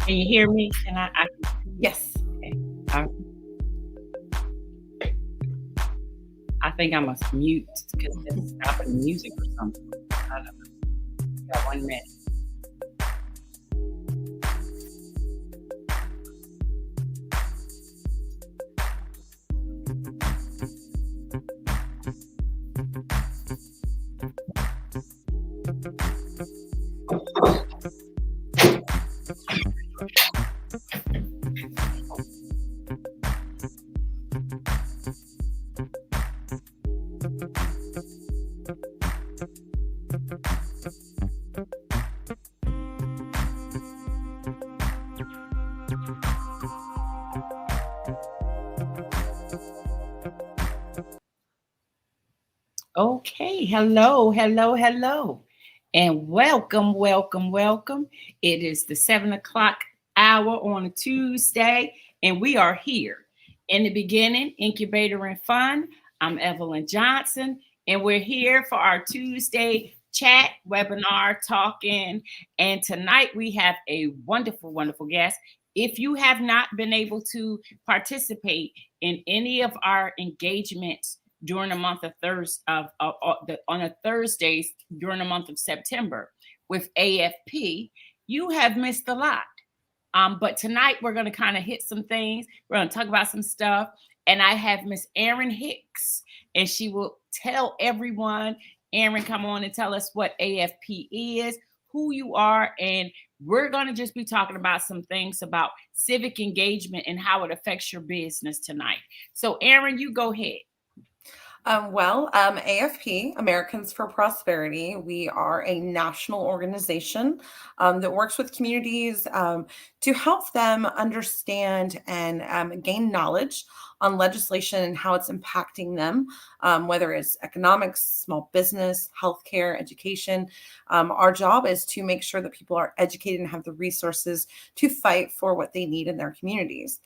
Can you hear me? Can I can see you. Yes. Okay. I, I think I must mute because it's stopping the music or something. I don't know. Got 1 minute. Okay. Hello, hello, hello. And welcome, welcome, welcome. It is the 7 o'clock hour on a Tuesday, and we are here. In the beginning, Incubator and Fun. I'm Evelyn Johnson, and we're here for our Tuesday chat, webinar, talking. And tonight we have a wonderful, wonderful guest. If you have not been able to participate in any of our engagements during the month of on a Thursdays during the month of September with AFP, you have missed a lot. But tonight we're going to kind of hit some things. We're going to talk about some stuff. And I have Miss Erin Hicks, and she will tell everyone. Erin, come on and tell us what AFP is, who you are, and we're going to just be talking about some things about civic engagement and how it affects your business tonight. So, Erin, you go ahead. AFP, Americans for Prosperity, we are a national organization that works with communities to help them understand and gain knowledge on legislation and how it's impacting them, whether it's economics, small business, healthcare, education. Our job is to make sure that people are educated and have the resources to fight for what they need in their communities.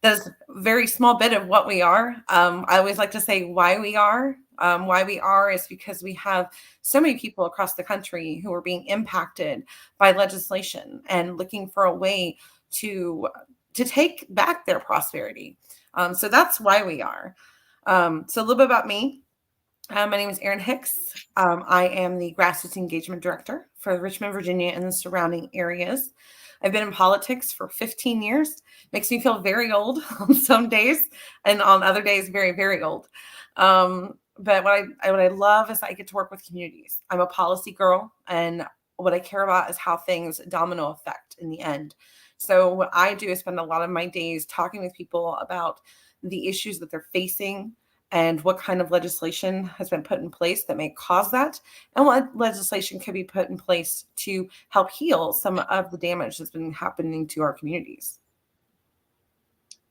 That's a very small bit of what we are. I always like to say why we are. Why we are is because we have so many people across the country who are being impacted by legislation and looking for a way to take back their prosperity. So that's why we are. So a little bit about me. My name is Erin Hicks. I am the Grassroots Engagement Director for Richmond, Virginia, and the surrounding areas. I've been in politics for 15 years. Makes me feel very old on some days, and on other days, very, very old. But what I love is I get to work with communities. I'm a policy girl, and what I care about is how things domino effect in the end. So what I do is spend a lot of my days talking with people about the issues that they're facing, and what kind of legislation has been put in place that may cause that, and what legislation could be put in place to help heal some of the damage that's been happening to our communities.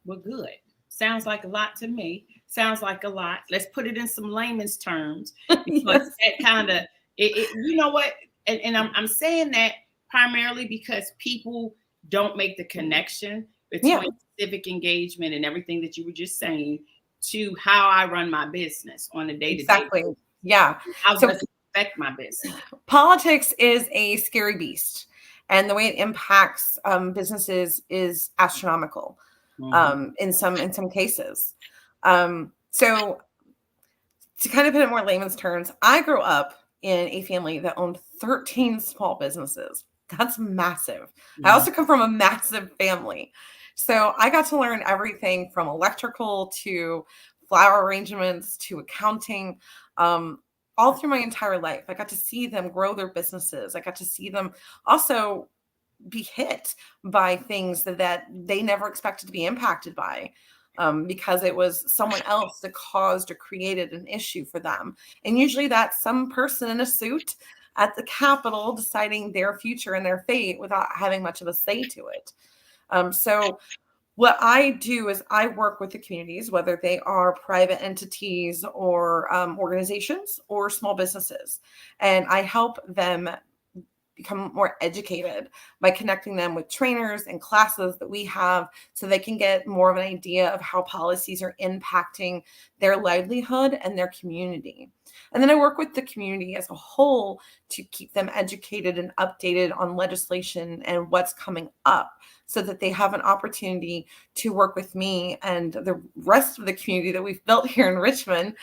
Well, good. Sounds like a lot to me. Sounds like a lot. Let's put it in some layman's terms because Yes. that kind of, you know what? And I'm saying that primarily because people don't make the connection between Yeah. civic engagement and everything that you were just saying to how I run my business on a day-to-day Exactly. basis. Yeah. How So does it affect my business? politics is a scary beast, and the way it impacts businesses is astronomical in some cases. So to kind of put it in more layman's terms, I grew up in a family that owned 13 small businesses. That's massive. I also come from a massive family. So I got to learn everything from electrical to flower arrangements to accounting, all through my entire life. I got to see them grow their businesses. I got to see them also be hit by things that they never expected to be impacted by. Because it was someone else that caused or created an issue for them. And usually that's some person in a suit at the Capitol deciding their future and their fate without having much of a say to it. So what I do is I work with the communities, whether they are private entities or organizations or small businesses, and I help them become more educated by connecting them with trainers and classes that we have so they can get more of an idea of how policies are impacting their livelihood and their community. And then I work with the community as a whole to keep them educated and updated on legislation and what's coming up so that they have an opportunity to work with me and the rest of the community that we've built here in Richmond,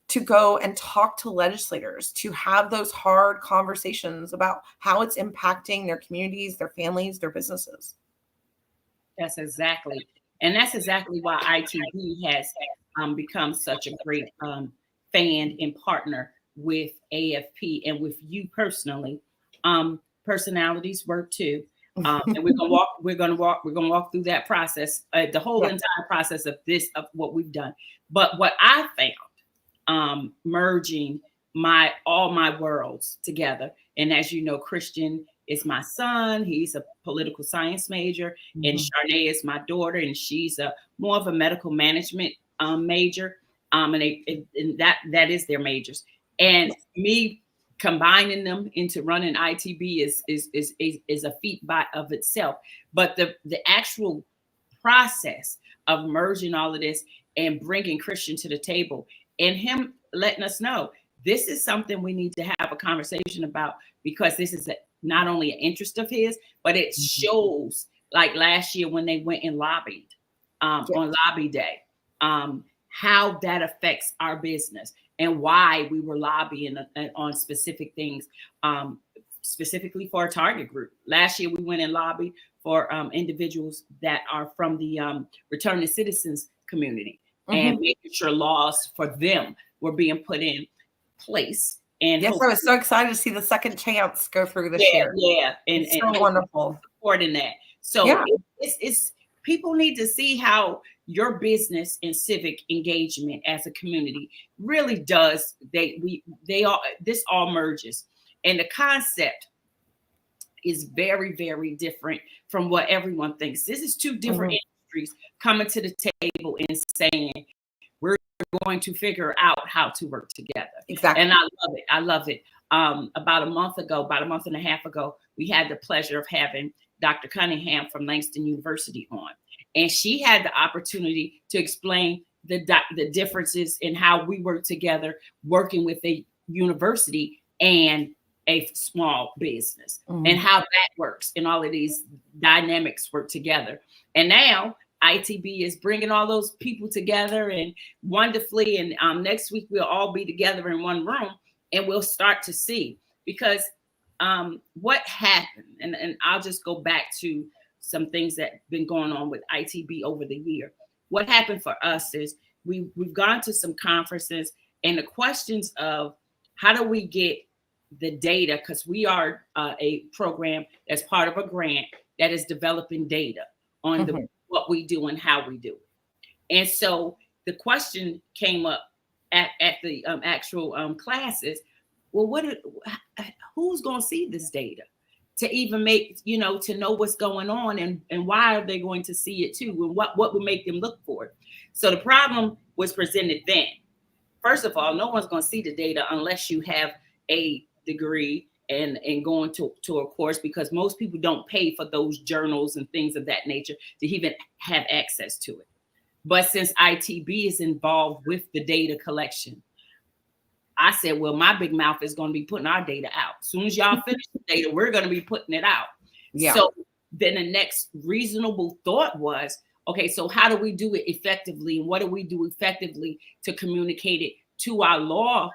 to go and talk to legislators, to have those hard conversations about how it's impacting their communities, their families, their businesses. That's exactly why ITB has become such a great fan and partner with AFP and with you personally. Personalities work too. And we're gonna walk through that process, the whole entire process of what we've done. But what I found, merging all my worlds together, and as you know, Christian is my son. He's a political science major, and Charnay is my daughter, and she's more of a medical management major. And that is their majors. And me combining them into running ITB is a feat by of itself. But the actual process of merging all of this and bringing Christian to the table and him letting us know this is something we need to have a conversation about, because this is not only an interest of his, but it shows, like last year when they went and lobbied on lobby day, how that affects our business and why we were lobbying on specific things, specifically for a target group. Last year, we went and lobbied for individuals that are from the returning citizens community, and making sure laws for them were being put in place. And yes, I was so excited to see the second chance go through this year. Yeah, and so wonderful supporting that. So it's people need to see how your business and civic engagement as a community really does. This all merges, and the concept is very, very different from what everyone thinks. This is two different industries coming to the table and saying we're going to figure out how to work together. Exactly. And I love it. About a month and a half ago, we had the pleasure of having Dr. Cunningham from Langston University on. And she had the opportunity to explain the differences in how we work together, working with a university and a small business, and how that works, and all of these dynamics work together. And now ITB is bringing all those people together and wonderfully. And next week we'll all be together in one room, and we'll start to see, because what happened, and I'll just go back to some things that have been going on with ITB over the year. What happened for us is we've gone to some conferences, and the questions of how do we get the data, because we are a program that's part of a grant that is developing data on what we do and how we do it. And so the question came up at the actual classes. Well, who's going to see this data to even make, to know what's going on, and why are they going to see it too? And what would make them look for it? So the problem was presented then. First of all, no one's going to see the data unless you have a degree and going to a course, because most people don't pay for those journals and things of that nature to even have access to it. But since ITB is involved with the data collection, I said, well, my big mouth is going to be putting our data out. As soon as y'all finish the data, we're going to be putting it out. Yeah. So then the next reasonable thought was, okay, so how do we do it effectively? And what do we do effectively to communicate it to our law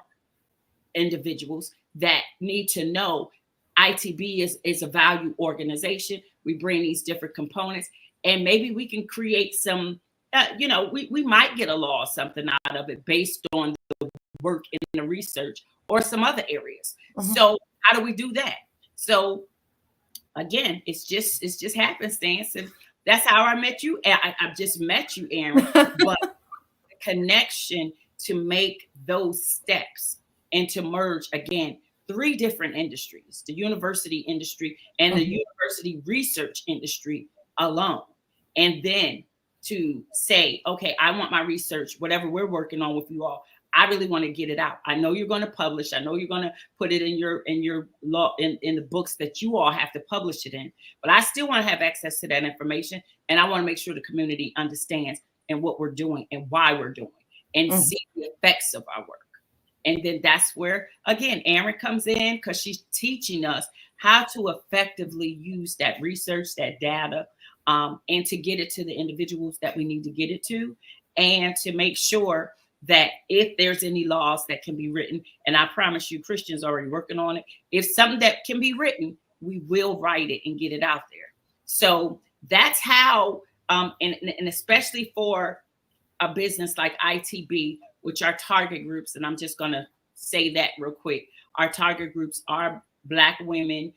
individuals that need to know ITB is a value organization? We bring these different components, and maybe we can create some, we might get a law or something out of it based on the work in the research or some other areas. So how do we do that? So again, it's just happenstance, and that's how I met you. I've just met you, Aaron, but the connection to make those steps and to merge, again, 3 different industries, the university industry and the university research industry alone. And then to say, okay, I want my research, whatever we're working on with you all, I really want to get it out. I know you're going to publish. I know you're going to put it in your law in the books that you all have to publish it in. But I still want to have access to that information, and I want to make sure the community understands and what we're doing and why we're doing, and see the effects of our work. And then that's where, again, Erin comes in, because she's teaching us how to effectively use that research, that data, and to get it to the individuals that we need to get it to, and to make sure that if there's any laws that can be written, and I promise you, Christian's already working on it. If something that can be written, we will write it and get it out there. So that's how, and especially for a business like ITB, which are target groups, and I'm just going to say that real quick. Our target groups are Black women,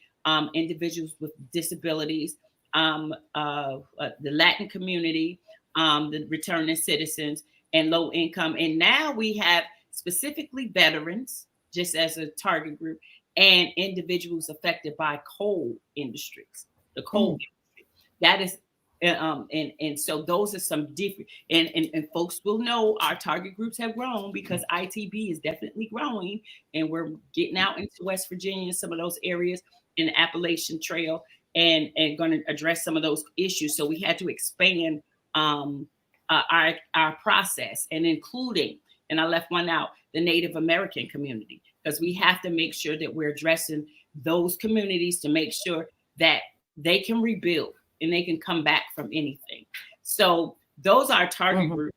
individuals with disabilities, the Latin community, the returning citizens, and low income. And now we have specifically veterans, just as a target group, and individuals affected by coal industries, the coal industry. That is, and so those are some different, and folks will know our target groups have grown, because ITB is definitely growing, and we're getting out into West Virginia, some of those areas in the Appalachian Trail, and going to address some of those issues. So we had to expand our process, and including, and I left one out, the Native American community, because we have to make sure that we're addressing those communities to make sure that they can rebuild and they can come back from anything. So those are our target groups.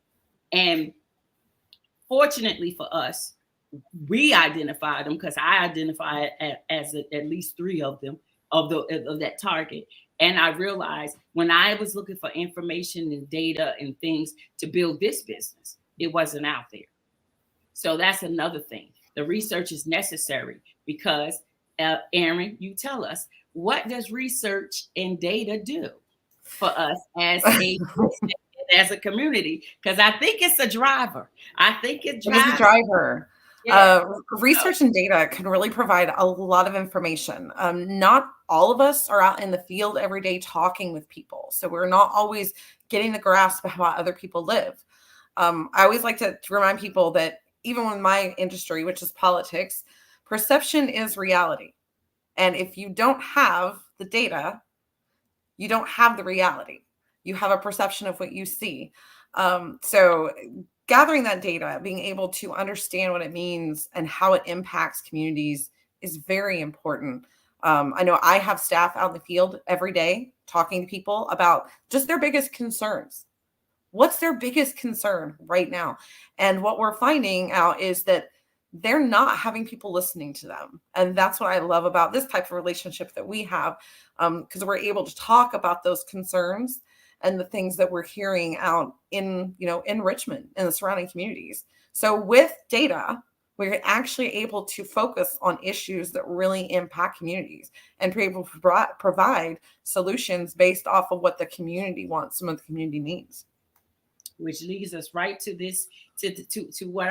And fortunately for us, we identified them, because I identified as at least 3 of them, of that target. And I realized when I was looking for information and data and things to build this business, it wasn't out there. So that's another thing. The research is necessary, because Erin, you tell us, what does research and data do for us as a community? Because I think it's a driver. I think it drives. It is a driver. Yeah. Research and data can really provide a lot of information. Not all of us are out in the field every day talking with people, so we're not always getting the grasp of how other people live. I always like to remind people that even in my industry, which is politics, perception is reality. And if you don't have the data, you don't have the reality. You have a perception of what you see. So gathering that data, being able to understand what it means and how it impacts communities is very important. I know I have staff out in the field every day talking to people about just their biggest concerns. What's their biggest concern right now? And what we're finding out is that they're not having people listening to them. And that's what I love about this type of relationship that we have, because we're able to talk about those concerns and the things that we're hearing out in Richmond and the surrounding communities. So with data, we're actually able to focus on issues that really impact communities and be able to provide solutions based off of what the community wants and what the community needs. Which leads us right to this, to what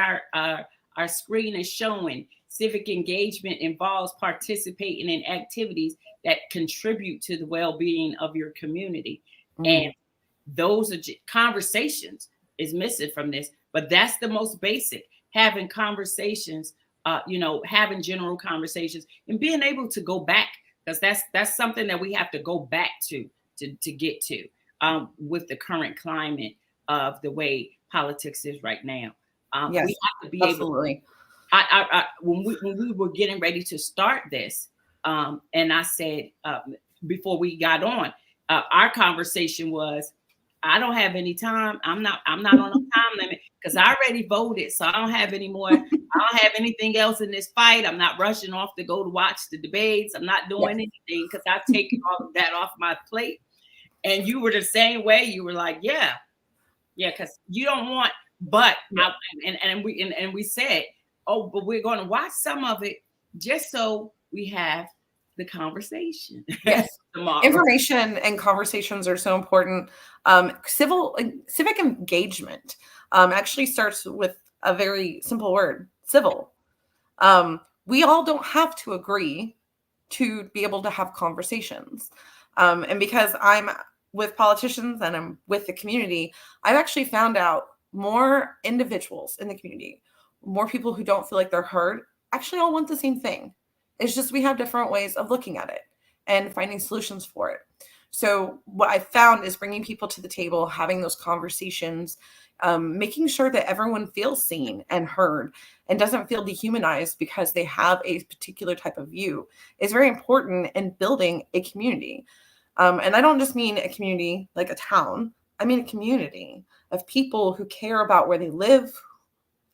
our screen is showing. Civic engagement involves participating in activities that contribute to the well-being of your community. And those are conversations is missing from this, but that's the most basic. Having conversations, having general conversations, and being able to go back, because that's something that we have to go back to get to, with the current climate of the way politics is right now. Yes, we have to be absolutely. When we were getting ready to start this, and I said, before we got on, our conversation was, I don't have any time. I'm not on a time limit, because I already voted, so I don't have any more. I don't have anything else in this fight. I'm not rushing off to go to watch the debates. I'm not doing anything, because I've taken all of that off my plate. And you were the same way. You were like, yeah, because you don't want. But we said, oh, but we're going to watch some of it just so we have the conversation. Yes. Information and conversations are so important. Civic engagement actually starts with a very simple word: civil. We all don't have to agree to be able to have conversations. And because I'm with politicians and I'm with the community, I've actually found out more individuals in the community more people who don't feel like they're heard actually all want the same thing. It's just we have different ways of looking at it and finding solutions for it. So what I found is bringing people to the table, having those conversations, making sure that everyone feels seen and heard and doesn't feel dehumanized because they have a particular type of view is very important in building a community. And I don't just mean a community like a town. I mean a community of people who care about where they live,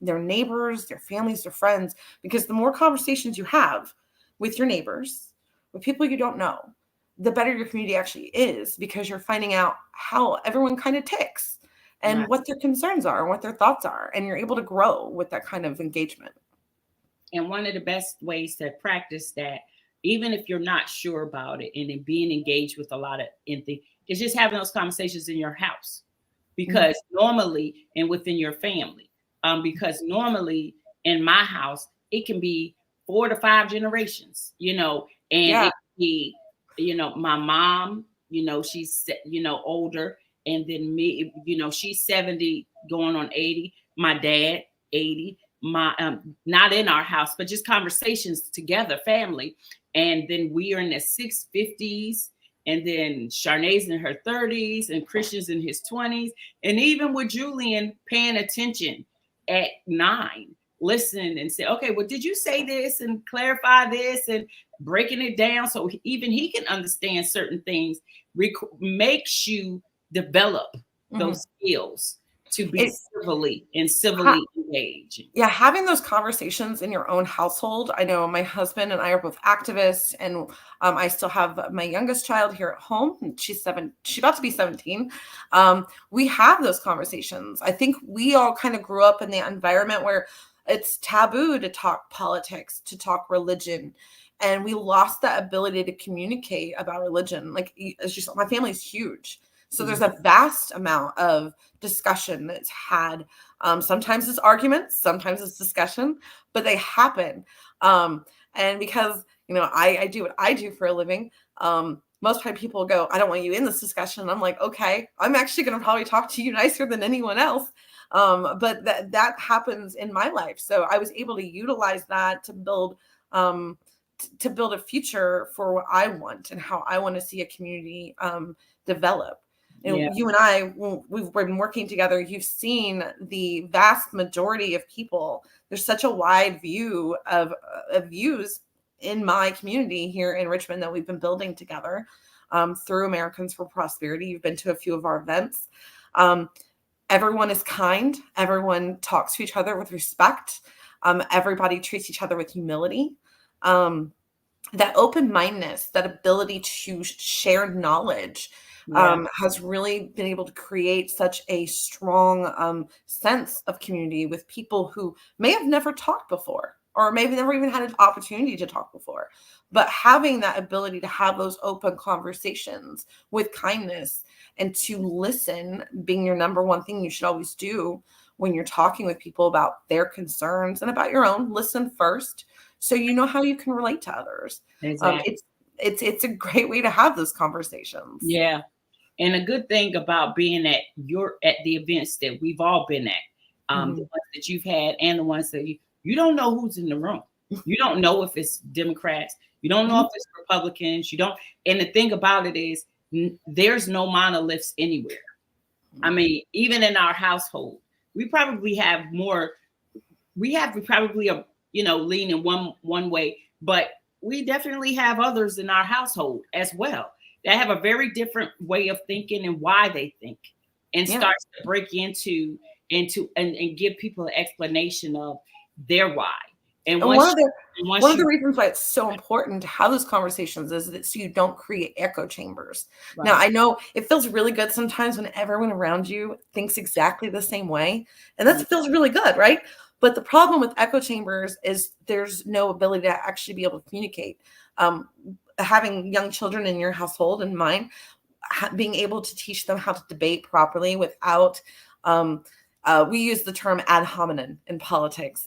their neighbors, their families, their friends, because the more conversations you have with your neighbors, with people you don't know, the better your community actually is because you're finding out how everyone kind of ticks and Right. what their concerns are and what their thoughts are. And you're able to grow with that kind of engagement. And one of the best ways to practice that, even if you're not sure about it, and then being engaged with a lot of empathy, is just having those conversations in your house. Because normally, and within your family, because normally in my house, it can be 4 to 5 generations, and Yeah. it can be, my mom, she's, older, and then me, she's 70 going on 80, my dad, 80, my, not in our house, but just conversations together, family. And then we are in the 650s, and then Charnay's in her 30s, and Christian's in his 20s. And even with Julian paying attention at 9, listening and say, okay, well, did you say this and clarify this and breaking it down so even he can understand certain things, makes you develop Mhm. those skills to be It, civilly engaged. yeah, having those conversations in your own household. I know my husband and I are both activists, and I still have my youngest child here at home. She's 7. She's about to be 17. We have those conversations. I think we all kind of grew up in the environment where it's taboo to talk politics, to talk religion, and we lost that ability to communicate about religion. Like, it's just my family's huge, so there's a vast amount of discussion that's had. Sometimes it's arguments, sometimes it's discussion, but they happen. And because I do what I do for a living, most time people go, I don't want you in this discussion. And I'm like, okay, I'm actually going to probably talk to you nicer than anyone else. But that happens in my life. So I was able to utilize that to build a future for what I want and how I want to see a community develop. Yeah. You and I, we've been working together. You've seen the vast majority of people. There's such a wide view of views in my community here in Richmond that we've been building together through Americans for Prosperity. You've been to a few of our events. Everyone is kind. Everyone talks to each other with respect. Everybody treats each other with humility. That open-mindedness, that ability to share knowledge has really been able to create such a strong sense of community with people who may have never talked before or maybe never even had an opportunity to talk before. But having that ability to have those open conversations with kindness and to listen being your number one thing you should always do when you're talking with people about their concerns and about your own. Listen first so you know how you can relate to others. Exactly. It's a great way to have those conversations. Yeah. And a good thing about being at the events that we've all been at, the ones that you've had and the ones that you don't know who's in the room. You don't know if it's Democrats. You don't know if it's Republicans. You don't. And the thing about it is, there's no monoliths anywhere. I mean, even in our household, we probably have more. We probably lean in one way, but we definitely have others in our household as well that have a very different way of thinking and why they think, and starts to break into and give people an explanation of their why. And And one of the you reasons why it's so important to have those conversations is that so you don't create echo chambers. Now, right, I know it feels really good sometimes when everyone around you thinks exactly the same way, and that feels really good, right? But the problem with echo chambers is there's no ability to actually be able to communicate. Having young children in your household and mine, being able to teach them how to debate properly without, we use the term ad hominem in politics.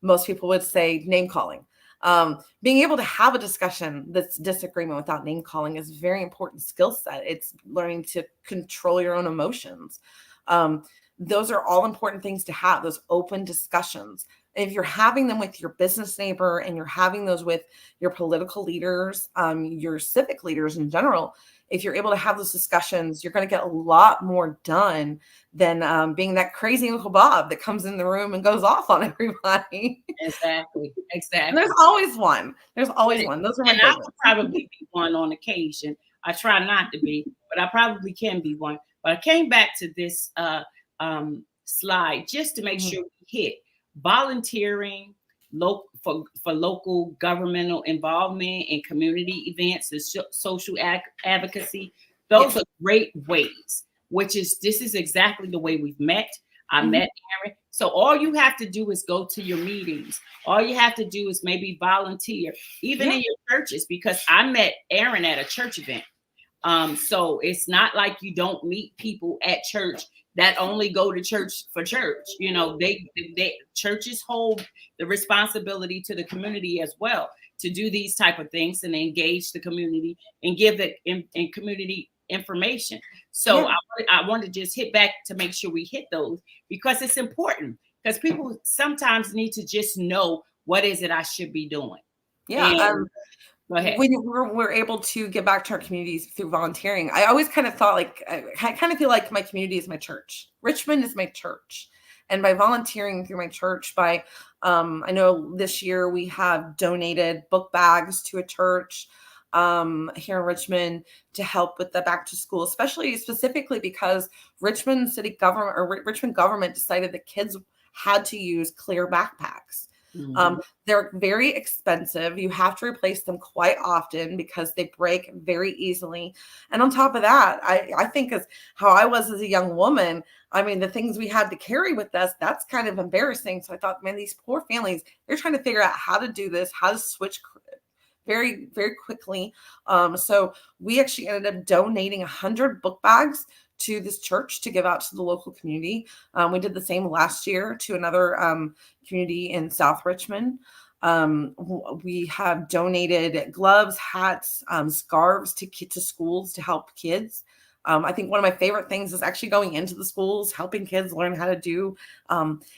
Most people would say name calling. Being able to have a discussion that's disagreement without name calling is a very important skill set. It's learning to control your own emotions. Those are all important things to have, those open discussions. if you're having them with your business neighbor and you're having those with your political leaders, your civic leaders in general, if you're able to have those discussions, you're going to get a lot more done than being that crazy Uncle Bob that comes in the room and goes off on everybody. Exactly. And there's Exactly. always one. There's always And, one. Those are my and I favorites. would probably be one on occasion. I try not to be, but I probably can be one. But I came back to this slide just to make Mhm. sure we hit volunteering, for local governmental involvement in community events and social advocacy. Those Yes. are great ways. This is exactly the way we've met. I Mhm. met Aaron. So all you have to do is go to your meetings. All you have to do is maybe volunteer, even Yeah. in your churches, because I met Aaron at a church event. So it's not like you don't meet people at church that only go to church for church. You know, they churches hold the responsibility to the community as well to do these type of things and engage the community and give the in community information. So Yeah. I want to just hit back to make sure we hit those because it's important because people sometimes need to just know what is it I should be doing. Yeah. And go ahead. When we're able to give back to our communities through volunteering, I always kind of thought like I kind of feel like my community is my church. Richmond is my church, and by volunteering through my church, by I know this year we have donated book bags to a church here in Richmond to help with the back to school, especially specifically because Richmond city government or Richmond government decided that kids had to use clear backpacks. Mhm. They're very expensive. You have to replace them quite often because they break very easily. And on top of that, I think as how I was as a young woman, I mean, the things we had to carry with us, that's kind of embarrassing. So I thought, man, these poor families, they're trying to figure out how to do this, how to switch very, very quickly. So we actually ended up donating 100 book bags to this church to give out to the local community. We did the same last year to another community in South Richmond. We have donated gloves, hats, scarves to schools to help kids. I think one of my favorite things is actually going into the schools, helping kids learn how to do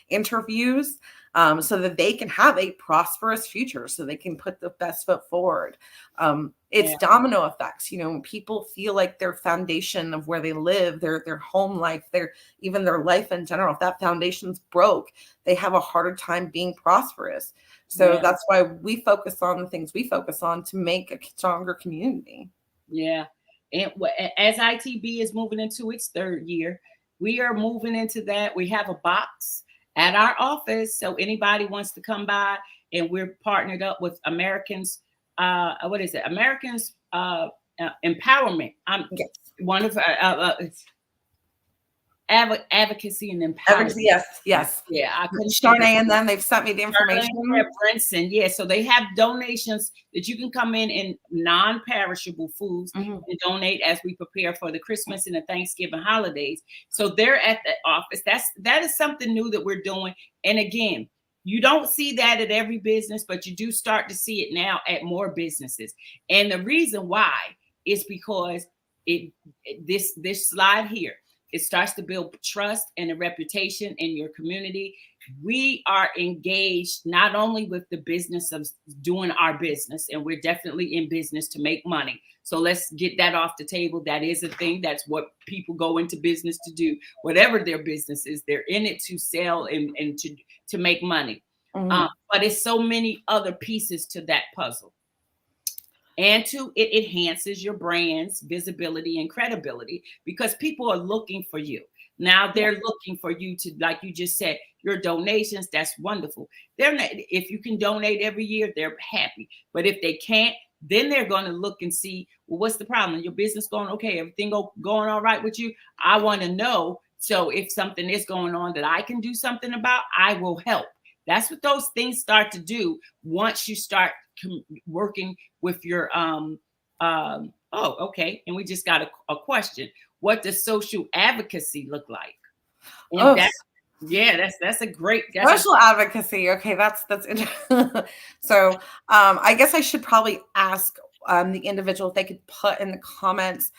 interviews so that they can have a prosperous future, so they can put the best foot forward. It's Yeah. domino effects. You know, when people feel like their foundation of where they live, their home life, even their life in general, if that foundation's broke, they have a harder time being prosperous. So Yeah. that's why we focus on the things we focus on to make a stronger community. Yeah. And as ITB is moving into its third year, we are moving into that. We have a box at our office. So anybody wants to come by and we're partnered up with Americans. What is it? Americans Empowerment. I'm Yes. one of advocacy and empowerment. Advocacy, yes, yes. Yeah, I couldn't think of Charnay and them, they've sent me the information. Princeton, yeah. So they have donations that you can come in non-perishable foods Mhm. and donate as we prepare for the Christmas and the Thanksgiving holidays. So they're at the office. That is something new that we're doing. And again, you don't see that at every business, but you do start to see it now at more businesses. And the reason why is because this slide here, it starts to build trust and a reputation in your community. We are engaged not only with the business of doing our business, and we're definitely in business to make money. So let's get that off the table. That is a thing. That's what people go into business to do. Whatever their business is, they're in it to sell and to make money. Mhm. But it's so many other pieces to that puzzle. And it enhances your brand's visibility and credibility because people are looking for you. Now they're looking for you to, like you just said, your donations. That's wonderful. They're not, if you can donate every year, they're happy. But if they can't, then they're going to look and see, well, what's the problem? Your business going okay? Everything going all right with you? I want to know. So if something is going on that I can do something about, I will help. That's what those things start to do once you start working with your oh, okay. And we just got a question. What does social advocacy look like? And Oh, that's a great social advocacy. Okay, that's interesting. So I guess I should probably ask the individual if they could put in the comments.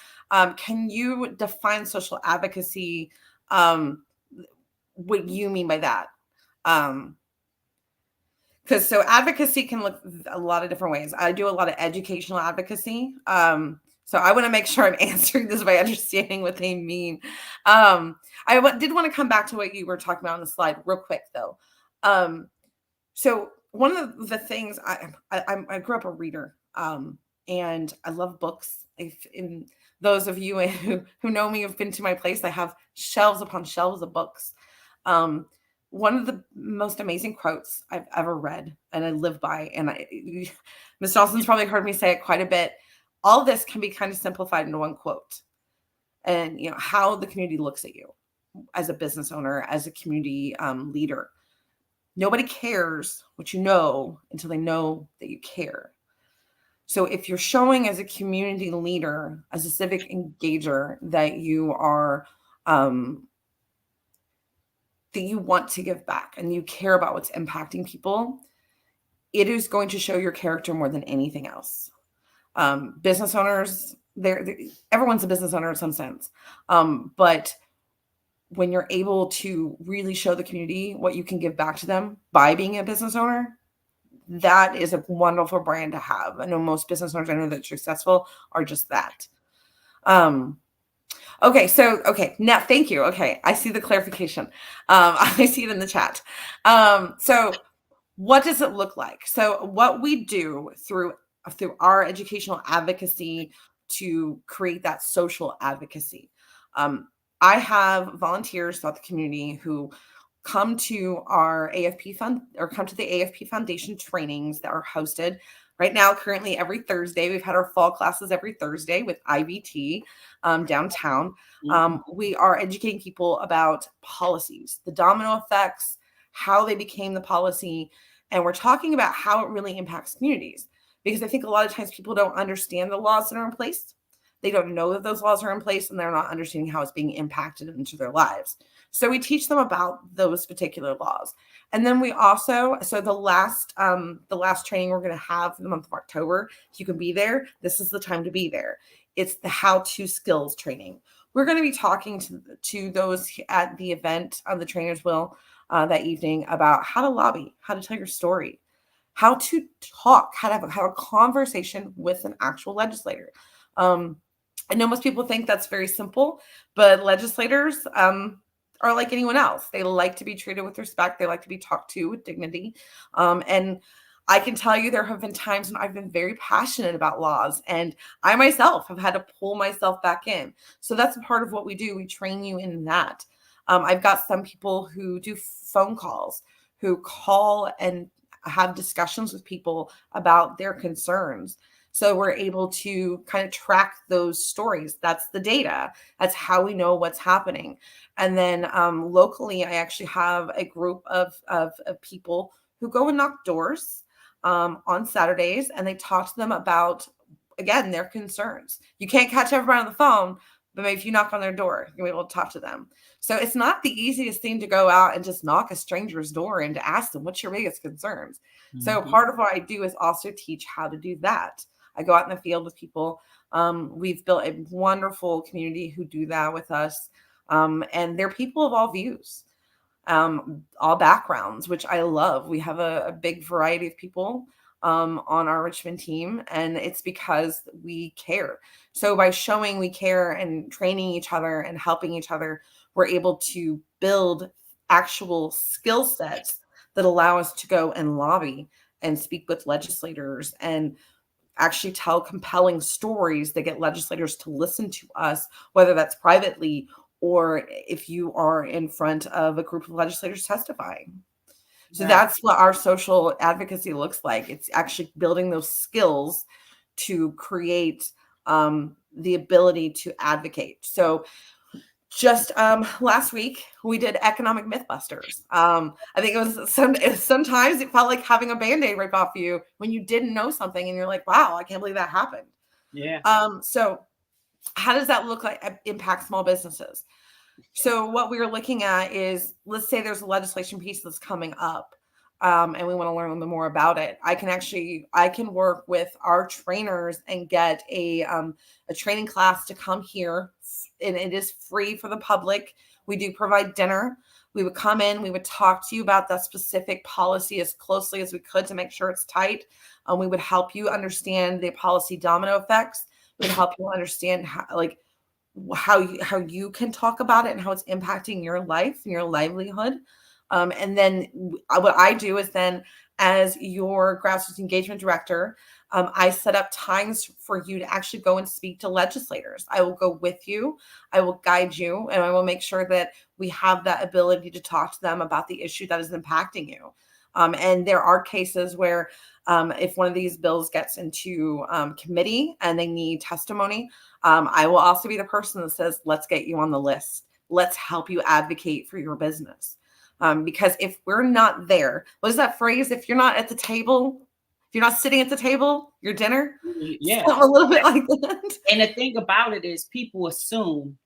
Can you define social advocacy? What you mean by that? Um, because so advocacy can look a lot of different ways. I do a lot of educational advocacy. So I want to make sure I'm answering this by understanding what they mean. Did want to come back to what you were talking about on the slide real quick though. So one of the things I grew up a reader, and I love books. If in those of you who know me have been to my place, I have shelves upon shelves of books. One of the most amazing quotes I've ever read and I live by, and Ms. Johnson's probably heard me say it quite a bit. All this can be kind of simplified into one quote, and how the community looks at you as a business owner, as a community leader. Nobody cares what you know until they know that you care. So if you're showing as a community leader, as a civic engager, that you are that you want to give back and you care about what's impacting people, it is going to show your character more than anything else. Business owners, everyone's a business owner in some sense. But when you're able to really show the community what you can give back to them by being a business owner, that is a wonderful brand to have. I know most business owners I know that are successful are just that. Okay, now thank you. Okay, I see the clarification. I see it in the chat. So what does it look like? So what we do through our educational advocacy to create that social advocacy. I have volunteers throughout the community who come to our AFP fund or come to the AFP Foundation trainings that are hosted right now. Currently, every Thursday, we've had our fall classes every Thursday with IVT downtown. We are educating people about policies, the domino effects, how they became the policy, and we're talking about how it really impacts communities. Because I think a lot of times people don't understand the laws that are in place. They don't know that those laws are in place, and they're not understanding how it's being impacted into their lives. So we teach them about those particular laws. And then we also, so the last training we're going to have in the month of October, if you can be there, this is the time to be there. It's the how-to skills training. We're going to be talking to those at the event, the trainers will, that evening, about how to lobby, how to tell your story, how to talk, how to have a conversation with an actual legislator. I know most people think that's very simple, but legislators are like anyone else. They like to be treated with respect. They like to be talked to with dignity. And I can tell you there have been times when I've been very passionate about laws, and I myself have had to pull myself back in. So that's a part of what we do. We train you in that. I've got some people who do phone calls, who call and have discussions with people about their concerns. So we're able to kind of track those stories. That's the data. That's how we know what's happening. And then locally, I actually have a group of people who go and knock doors on Saturdays, and they talk to them about, again, their concerns. You can't catch everybody on the phone, but maybe if you knock on their door, you'll be able to talk to them. So it's not the easiest thing to go out and just knock a stranger's door and to ask them, what's your biggest concerns? Mm-hmm. So part of what I do is also teach how to do that. I go out in the field with people. We've built a wonderful community who do that with us. And they're people of all views, all backgrounds, which I love. We have a big variety of people on our Richmond team, and it's because we care. So by showing we care and training each other and helping each other, we're able to build actual skill sets that allow us to go and lobby and speak with legislators and actually tell compelling stories that get legislators to listen to us, whether that's privately or if you are in front of a group of legislators testifying. So that's what our social advocacy looks like. It's actually building those skills to create the ability to advocate. So just last week, we did economic mythbusters. I think it was sometimes it felt like having a Band-Aid ripped off you when you didn't know something and you're like, wow, I can't believe that happened. Yeah. So how does that look like impact small businesses? So what we were looking at is, let's say there's a legislation piece that's coming up and we want to learn a little more about it. I can work with our trainers and get a training class to come here, and it is free for the public. We do provide dinner. We would come in, we would talk to you about that specific policy as closely as we could to make sure it's tight. We would help you understand the policy domino effects. We'd help you understand how you can talk about it and how it's impacting your life and your livelihood. And then what I do is then, as your grassroots engagement director, I set up times for you to actually go and speak to legislators. I will go with you, I will guide you, and I will make sure that we have that ability to talk to them about the issue that is impacting you. And there are cases where if one of these bills gets into committee and they need testimony, I will also be the person that says, let's get you on the list. Let's help you advocate for your business. Because if we're not there, what is that phrase? If you're not at the table, if you're not sitting at the table, your dinner. Yeah, so a little bit like that. And the thing about it is, people assume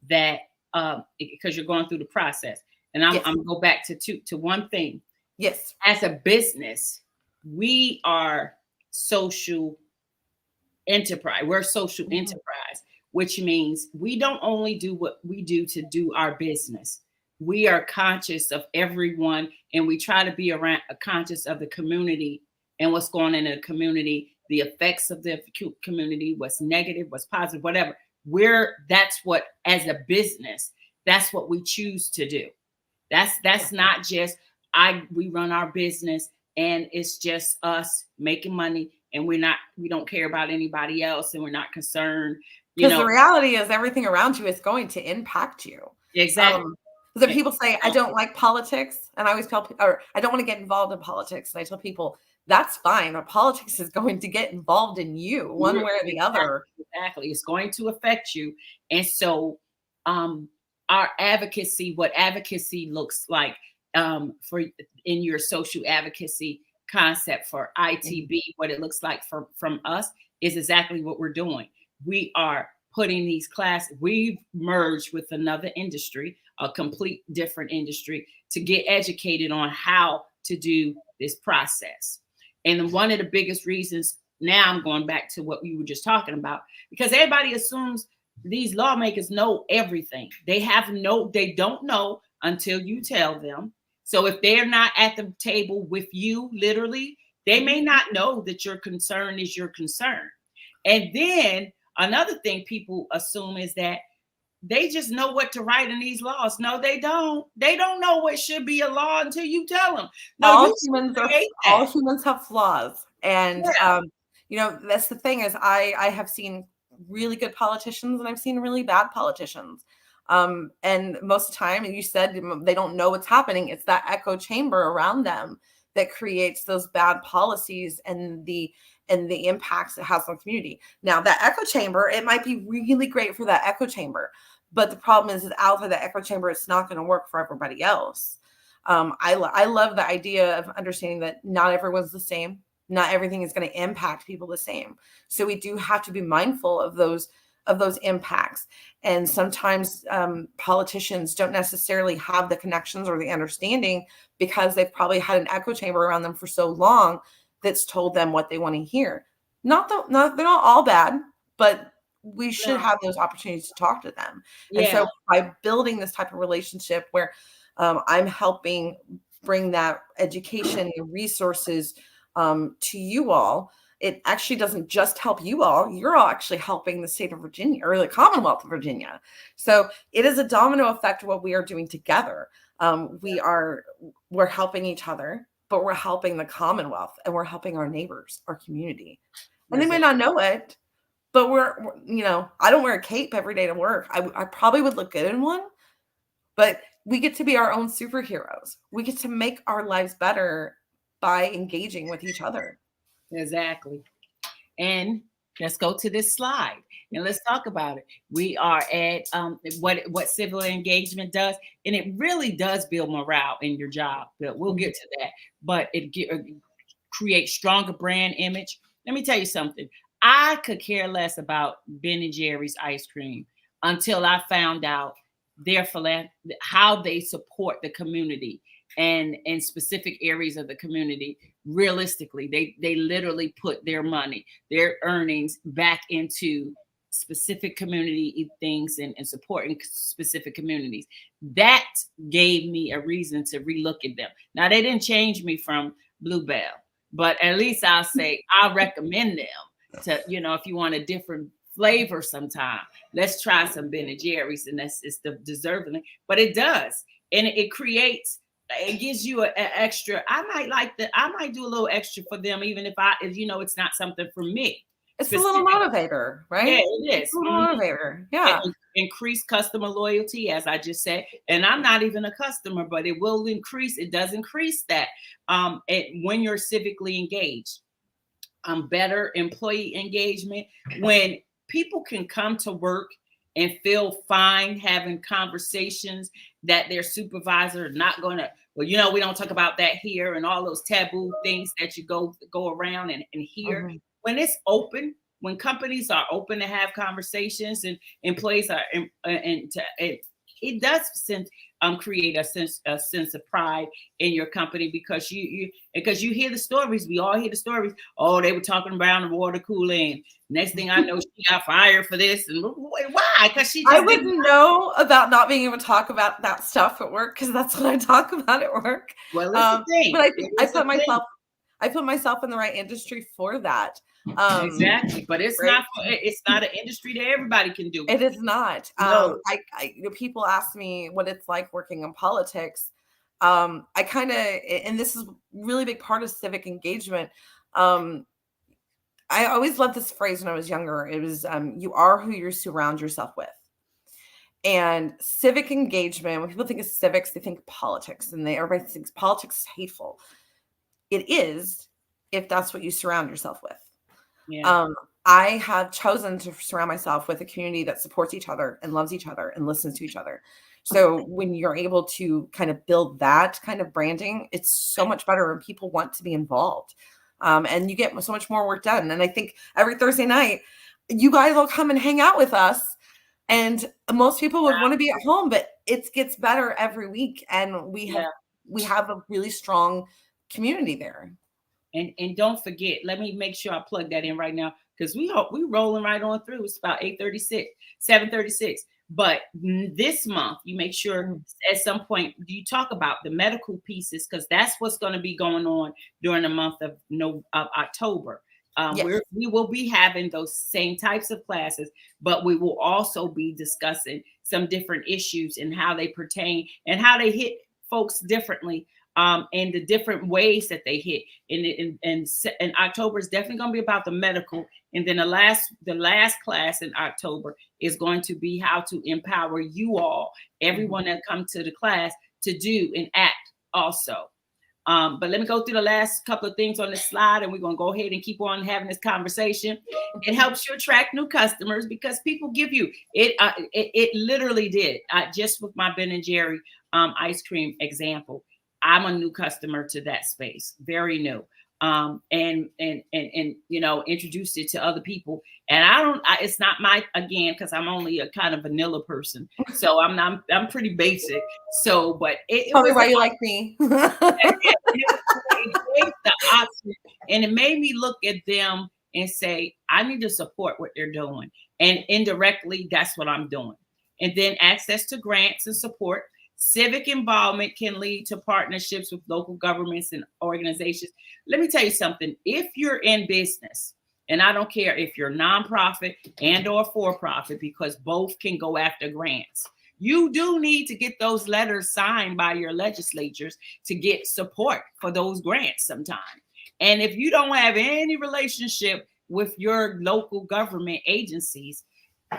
that because you're going through the process, and I'm gonna go back to one thing. Yes. As a business, we are social enterprise. We're a social enterprise, which means we don't only do what we do to do our business. We are conscious of everyone, and we try to be conscious of the community and what's going on in the community, the effects of the community, what's negative, what's positive, whatever. That's what, as a business, that's what we choose to do. That's not just we run our business and it's just us making money, and we don't care about anybody else, and we're not concerned. Because the reality is, everything around you is going to impact you. Exactly. The people say, I don't like politics, and I always tell people, or I don't want to get involved in politics. And I tell people, that's fine. But politics is going to get involved in you one way or the other. Exactly. It's going to affect you. And so our advocacy, what advocacy looks like in your social advocacy concept for ITB, what it looks like from us is exactly what we're doing. We are putting these classes, we've merged with another industry, a complete different industry, to get educated on how to do this process. And one of the biggest reasons, now I'm going back to what we were just talking about, because everybody assumes these lawmakers know everything. They don't know until you tell them. So if they're not at the table with you, literally, they may not know that your concern is your concern. And then another thing people assume is that they just know what to write in these laws. No, they don't. They don't know what should be a law until you tell them. No, all humans have flaws. And, that's the thing is, I have seen really good politicians and I've seen really bad politicians. And most of the time, and you said they don't know what's happening. It's that echo chamber around them that creates those bad policies and the impacts it has on the community. Now, that echo chamber, it might be really great for that echo chamber, but the problem is outside the echo chamber, it's not going to work for everybody else. I love the idea of understanding that not everyone's the same. Not everything is going to impact people the same. So we do have to be mindful of those impacts. And sometimes politicians don't necessarily have the connections or the understanding because they've probably had an echo chamber around them for so long that's told them what they want to hear. They're not all bad, but we should have those opportunities to talk to them. And so by building this type of relationship where I'm helping bring that education and resources to you all, it actually doesn't just help you all. You're all actually helping the state of Virginia or the Commonwealth of Virginia. So it is a domino effect of what we are doing together. We're helping each other, but we're helping the Commonwealth, and we're helping our neighbors, our community. And they may not know it, but we're I don't wear a cape every day to work. I probably would look good in one, but we get to be our own superheroes. We get to make our lives better by engaging with each other. Exactly. And let's go to this slide and let's talk about it. We are at what civil engagement does, and it really does build morale in your job. But we'll get to that. But it creates stronger brand image. Let me tell you something. I could care less about Ben and Jerry's ice cream until I found out how they support the community and in specific areas of the community. Realistically, they literally put their money, their earnings back into specific community things and supporting specific communities. That gave me a reason to relook at them. Now they didn't change me from Bluebell, but at least I'll say I'll recommend them to, if you want a different flavor sometime, let's try some Ben and Jerry's, and it's the deserving, but it does. And it creates, it gives you an extra. I might do a little extra for them, even if it's not something for me. It's a little motivator, right? Yeah, it is. It's a little motivator. Yeah. Increase customer loyalty, as I just said. And I'm not even a customer, but it will increase. It does increase that when you're civically engaged. Better employee engagement. When people can come to work and feel fine having conversations that their supervisor is not going to, we don't talk about that here, and all those taboo things that you go around and hear. Mm-hmm. When it's open, when companies are open to have conversations and employees are, it does create a sense of pride in your company, because you hear the stories. We all hear the stories. Oh, they were talking about the water cooling. Next thing I know, she got fired for this. And why? Because she. I wouldn't know about not being able to talk about that stuff at work, because that's what I talk about at work. Well, it's the thing. But I put myself in the right industry for that. Exactly, but it's right? It's not an industry that everybody can do. It is not. No. People ask me what it's like working in politics. I kind of, and this is a really big part of civic engagement. I always loved this phrase when I was younger. It was, you are who you surround yourself with. And civic engagement, when people think of civics, they think politics, and everybody thinks politics is hateful. It is, if that's what you surround yourself with. Yeah. I have chosen to surround myself with a community that supports each other and loves each other and listens to each other. So when you're able to kind of build that kind of branding, it's so much better, and people want to be involved. And you get so much more work done. And I think every Thursday night, you guys will come and hang out with us. And most people would want to be at home, but it gets better every week. And we have a really strong community there. And don't forget, let me make sure I plug that in right now, because we rolling right on through. It's about 7:36. But this month, you make sure at some point you talk about the medical pieces, because that's what's going to be going on during the month of October. Yes. We will be having those same types of classes, but we will also be discussing some different issues and how they pertain and how they hit folks differently. And the different ways that they hit. And October is definitely going to be about the medical. And then the last class in October is going to be how to empower you all, everyone that come to the class, to do and act also. But let me go through the last couple of things on this slide, and we're going to go ahead and keep on having this conversation. It helps you attract new customers, because people give you it. It literally did. Just with my Ben and Jerry ice cream example, I'm a new customer to that space, very new. And introduced it to other people. And it's not because I'm only a kind of vanilla person. So I'm pretty basic. So, but it probably why you like me. It gave the option, and it made me look at them and say, I need to support what they're doing. And indirectly, that's what I'm doing. And then access to grants and support. Civic involvement can lead to partnerships with local governments and organizations. Let me tell you something. If you're in business, and I don't care if you're nonprofit and or for-profit, because both can go after grants, you do need to get those letters signed by your legislatures to get support for those grants sometime. And if you don't have any relationship with your local government agencies,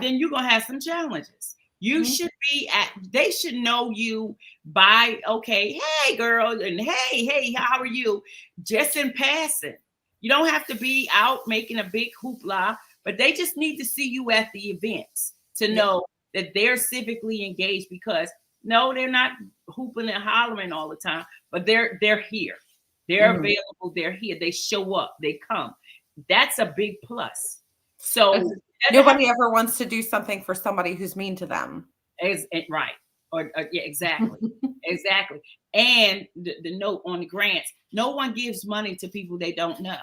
then you're going to have some challenges. You should they should know you by, okay, hey girl, and hey, how are you? Just in passing. You don't have to be out making a big hoopla, but they just need to see you at the events to know that they're civically engaged, because no, they're not hooping and hollering all the time, but they're here. They're available. They're here. They show up. They come. That's a big plus. So nobody ever wants to do something for somebody who's mean to them. Right. Or yeah, exactly. Exactly. And the note on the grants, no one gives money to people they don't know.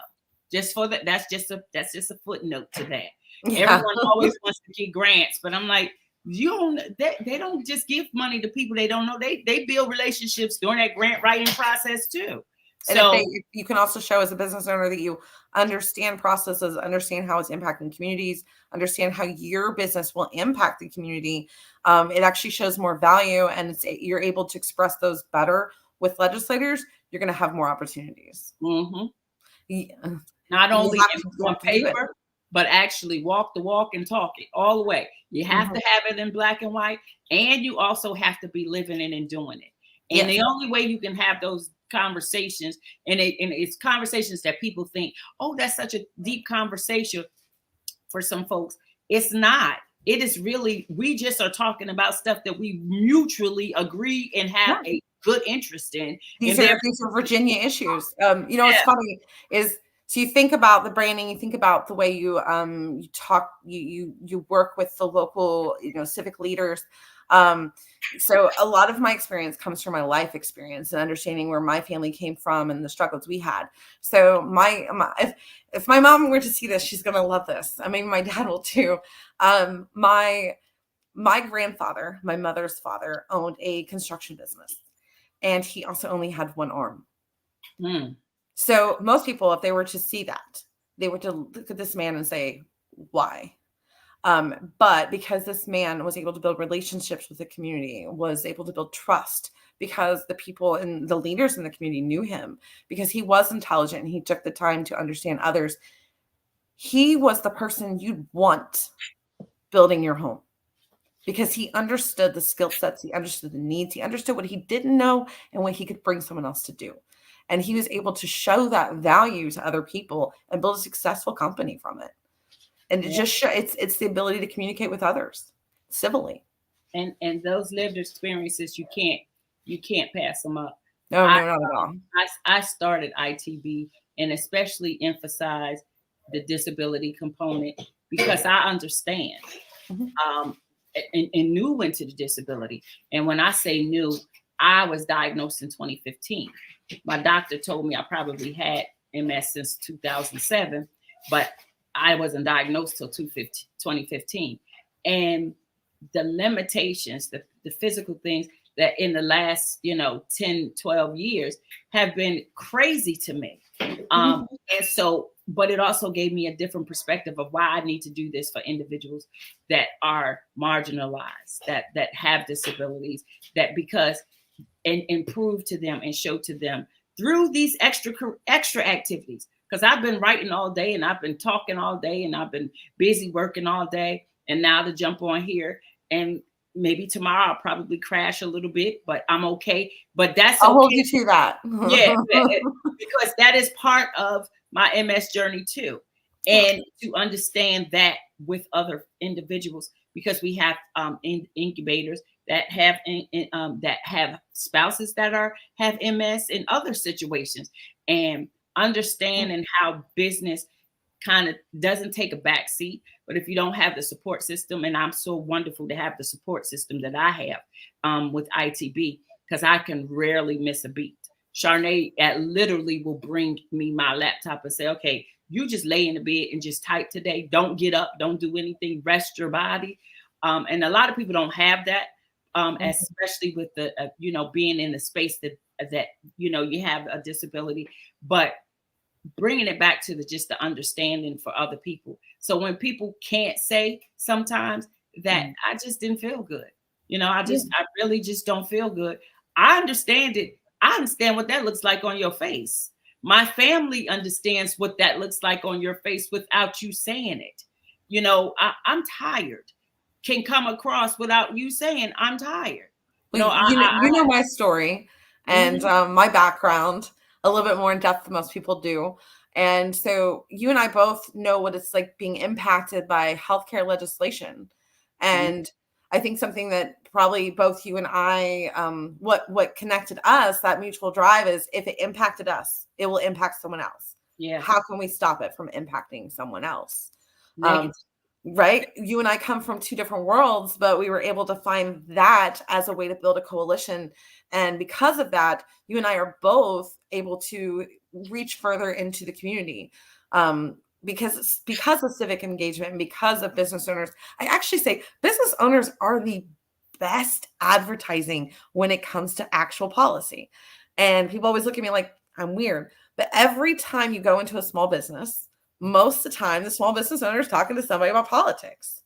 Just for that. That's just a footnote to that. Yeah. Everyone always wants to get grants, but I'm like, you don't. They don't just give money to people they don't know. They build relationships during that grant writing process too. And So if you can also show as a business owner that you understand processes, understand how it's impacting communities, understand how your business will impact the community, it actually shows more value, and you're able to express those better with legislators. You're going to have more opportunities. mhm. You, Not you only you on have to do it. paper, but actually walk the walk and talk it all the way. You have Mhm. to have it in black and white, and you also have to be living it and doing it. And Yes. the only way you can have those conversations, and it's conversations that people think, oh, that's such a deep conversation for some folks. It's not. It is really, we just are talking about stuff that we mutually agree and have Yeah. a good interest in. These And are therefore, these are Virginia issues. What's yeah, funny is, so you think about the branding, you think about the way you talk, you work with the local, civic leaders. Um, so a lot of my experience comes from my life experience and understanding where my family came from and the struggles we had. So if my mom were to see this, she's gonna love this. I mean, my dad will too. My grandfather, my mother's father, owned a construction business, and he also only had one arm. mm, So most people, if they were to see that, they were to look at this man and say, why? But because this man was able to build relationships with the community, was able to build trust, because the people and the leaders in the community knew him, because he was intelligent and he took the time to understand others, he was the person you'd want building your home, because he understood the skill sets, he understood the needs, he understood what he didn't know and what he could bring someone else to do. And he was able to show that value to other people and build a successful company from it. And it yeah. just it's the ability to communicate with others civilly. And those lived experiences, you can't pass them up. No, I no, not at all. I started ITB and especially emphasized the disability component because I understand Mhm. um, and knew into the disability. And when I say new, I was diagnosed in 2015. My doctor told me I probably had MS since 2007, but I wasn't diagnosed till 2015. And the limitations, the physical things that in the last, 10, 12 years have been crazy to me. Mhm. And so, but it also gave me a different perspective of why I need to do this for individuals that are marginalized, that have disabilities, that because and prove to them and show to them through these extra activities. Because I've been writing all day and I've been talking all day and I've been busy working all day. And now to jump on here and maybe tomorrow I'll probably crash a little bit, but I'm okay. But that's I'll hold okay. you to that. Yeah, because that is part of my MS journey too. Yeah. And to understand that with other individuals, because we have incubators that have spouses that have MS in other situations, and understanding how business kind of doesn't take a back seat. But if you don't have the support system, and I'm so wonderful to have the support system that I have with ITB, because I can rarely miss a beat. Charnay literally will bring me my laptop and say, okay, you just lay in the bed and just type today. Don't get up. Don't do anything. Rest your body. And a lot of people don't have that, especially with the, being in the space that you have a disability. But bringing it back to just the understanding for other people. So when people can't say sometimes that I just didn't feel good, I really just don't feel good. I understand it. I understand what that looks like on your face. My family understands what that looks like on your face without you saying it. I'm tired can come across without you saying I'm tired. Well, you know my story and Mhm. my background a little bit more in depth than most people do. And so you and I both know what it's like being impacted by healthcare legislation. Mhm. And I think something that probably both you and I, what connected us, that mutual drive, is if it impacted us, it will impact someone else. Yeah, How can we stop it from impacting someone else? Um, negative. Right? You and I come from two different worlds, but we were able to find that as a way to build a coalition. And because of that, you and I are both able to reach further into the community. because of civic engagement and because of business owners, I actually say business owners are the best advertising when it comes to actual policy. And people always look at me like I'm weird. But every time you go into a small business, most of the time the small business owner is talking to somebody about politics.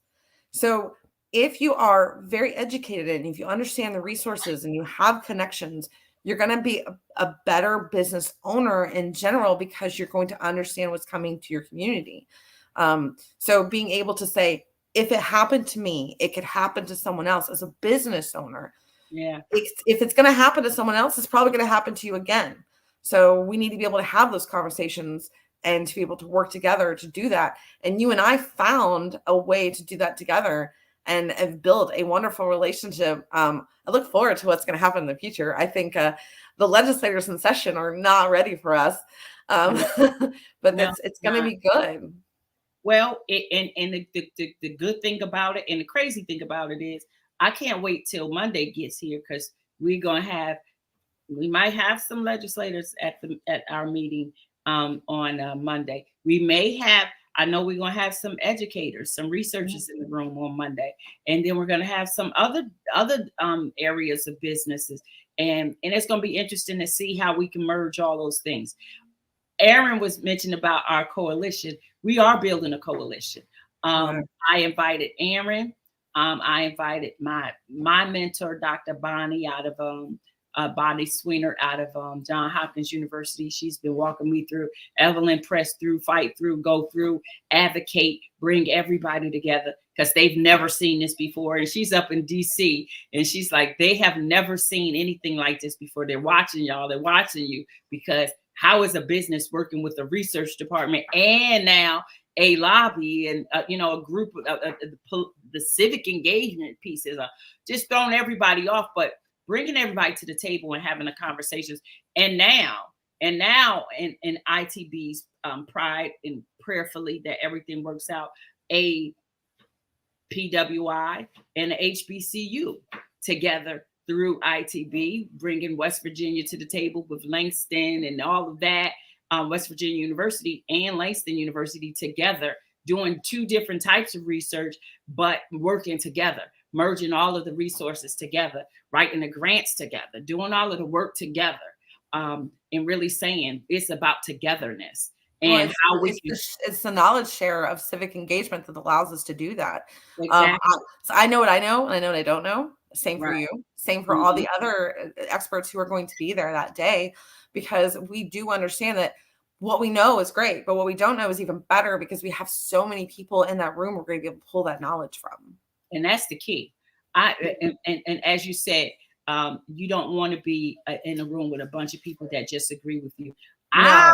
So if you are very educated and if you understand the resources and you have connections, you're going to be a better business owner in general because you're going to understand what's coming to your community. So being able to say, if it happened to me, it could happen to someone else as a business owner. Yeah. If it's going to happen to someone else, it's probably going to happen to you again. So we need to be able to have those conversations and to be able to work together to do that. And you and I found a way to do that together and have built a wonderful relationship. I look forward to what's going to happen in the future. I think the legislators in session are not ready for us, but it's going to be good. Well, the good thing about it and the crazy thing about it is I can't wait till Monday gets here because we might have some legislators at our meeting on Monday. We may have, I know we're going to have some educators, some researchers in the room on Monday, and then we're going to have some other areas of businesses, and it's going to be interesting to see how we can merge all those things. Aaron was mentioning about our coalition. We are building a coalition. I invited Aaron. I invited my mentor, Dr. Bonnie, out of Bonnie Sweener out of Johns Hopkins University. She's been walking me through Evelyn, press through, fight through, go through, advocate, bring everybody together because they've never seen this before. And she's up in DC and she's like, they have never seen anything like this before. They're watching y'all. They're watching you because how is a business working with a research department and now a lobby and a group of the civic engagement pieces just throwing everybody off, but bringing everybody to the table and having the conversations. And now in ITB's pride and prayerfully that everything works out, a PWI and a HBCU together through ITB, bringing West Virginia to the table with Langston and all of that, West Virginia University and Langston University together, doing two different types of research, but working together, merging all of the resources together, writing the grants together, doing all of the work together, and really saying it's about togetherness. And it's the knowledge share of civic engagement that allows us to do that. Exactly. So I know what I know, and I know what I don't know. Same for you. Same for all the other experts who are going to be there that day, because we do understand that what we know is great, but what we don't know is even better because we have so many people in that room we're going to be able to pull that knowledge from. And that's the key. And as you said, you don't want to be in a room with a bunch of people that just agree with you. I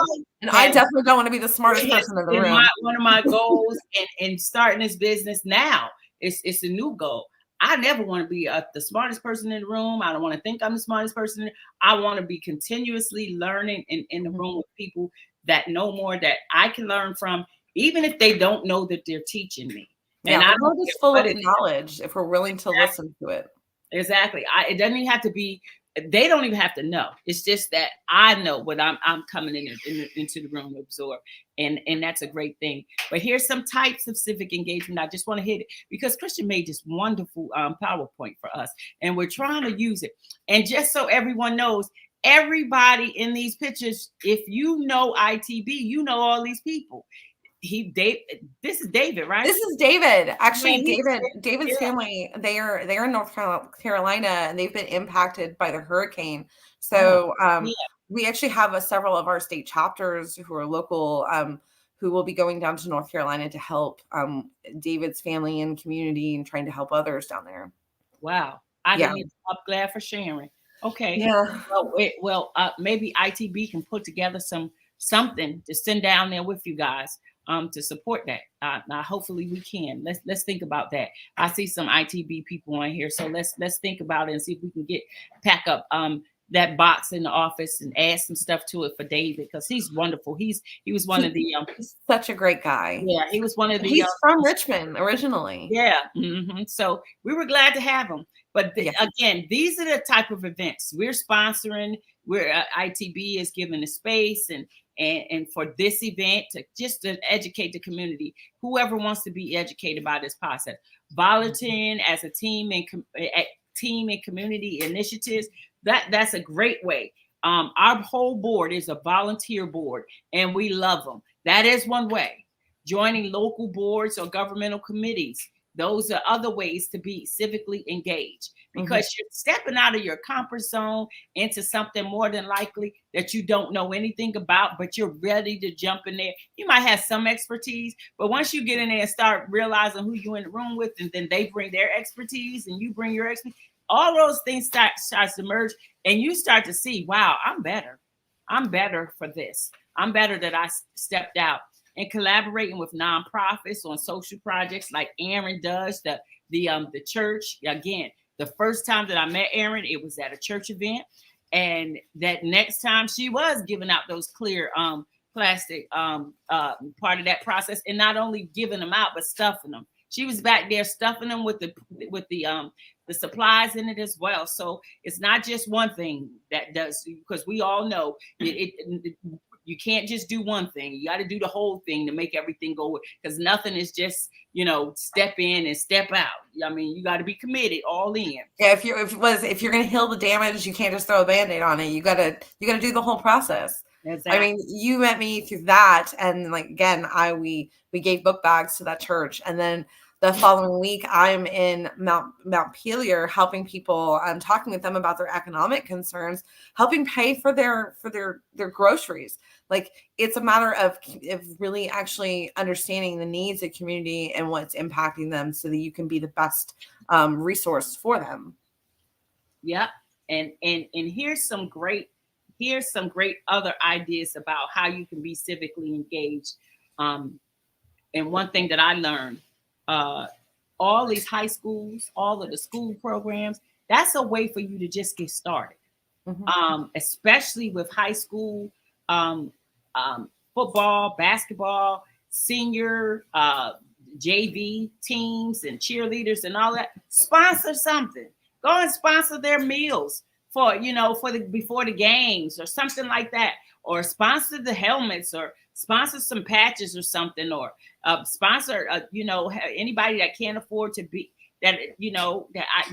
definitely don't want to be the smartest person in the room. One of my goals in starting this business now, it's a new goal. I never want to be the smartest person in the room. I don't want to think I'm the smartest person. I want to be continuously learning in the room with people that know more that I can learn from, even if they don't know that they're teaching me. And the world is full of knowledge if we're willing to listen to it. Exactly. It doesn't even have to be, they don't even have to know. It's just that I know what I'm coming into the room to absorb. And that's a great thing. But here's some types of civic engagement. I just want to hit it because Christian made this wonderful PowerPoint for us. And we're trying to use it. And just so everyone knows, everybody in these pictures, if you know ITB, you know all these people. This is David, right? This is David. Actually, David's family, they're in North Carolina and they've been impacted by the hurricane. So we actually have several of our state chapters who are local, who will be going down to North Carolina to help David's family and community and trying to help others down there. Wow. I'm glad for sharing. Okay. Yeah. Well, maybe ITB can put together something to send down there with you guys. To support that. Now, hopefully we can. Let's think about that. I see some ITB people on here, so let's think about it and see if we can pack up that box in the office and add some stuff to it for David because he's wonderful. He was one of the He's such a great guy. yeah, he was one of the He's from Richmond originally. yeah. So we were glad to have him. But Yeah. again, these are the type of events we're sponsoring. We're ITB is giving the space and for this event to just to educate the community. Whoever wants to be educated by this process, volunteering as a team and team and community initiatives. That's a great way. Our whole board is a volunteer board, and we love them. That is one way. Joining local boards or governmental committees. Those are other ways to be civically engaged because you're stepping out of your comfort zone into something more than likely that you don't know anything about, but you're ready to jump in there. You might have some expertise, but once you get in there and start realizing who you're in the room with, and then they bring their expertise and you bring your expertise, all those things starts to merge, and you start to see, wow, I'm better. I'm better for this. I'm better that I stepped out. And collaborating with nonprofits on social projects like Aaron does, the church. Again, the first time that I met Aaron, it was at a church event. And that next time she was giving out those clear plastic part of that process, and not only giving them out, but stuffing them. She was back there stuffing them with the supplies in it as well. So it's not just one thing that does, because we all know you can't just do one thing. You got to do the whole thing to make everything go, because nothing is just, step in and step out. I mean, you got to be committed all in. Yeah, if you're going to heal the damage, you can't just throw a Band-Aid on it. You got to do the whole process. Exactly. I mean, you met me through that, and like again, we gave book bags to that church, and then the following week, I'm in Mount Pelier helping people. I'm talking with them about their economic concerns, helping pay for their groceries. Like, it's a matter of really actually understanding the needs of the community and what's impacting them, so that you can be the best resource for them. Yeah, and here's some great other ideas about how you can be civically engaged. And one thing that I learned. All these high schools, all of the school programs, that's a way for you to just get started. Especially with high school football, basketball, senior JV teams and cheerleaders and all that. Sponsor something. Go and sponsor their meals for before the games or something like that, or sponsor the helmets, or sponsor some patches or something, or sponsor anybody that can't afford to be they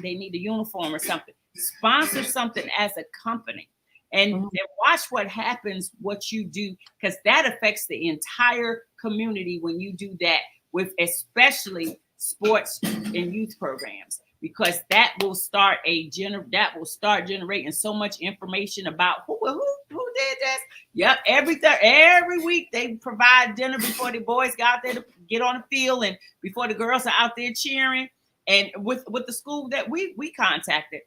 need a uniform or something. Sponsor something as a company, and watch what happens, what you do, because that affects the entire community when you do that, with especially sports and youth programs, because that will start generating so much information about who did this. Yep, every week they provide dinner before the boys go out there to get on the field, and before the girls are out there cheering. And with the school that we contacted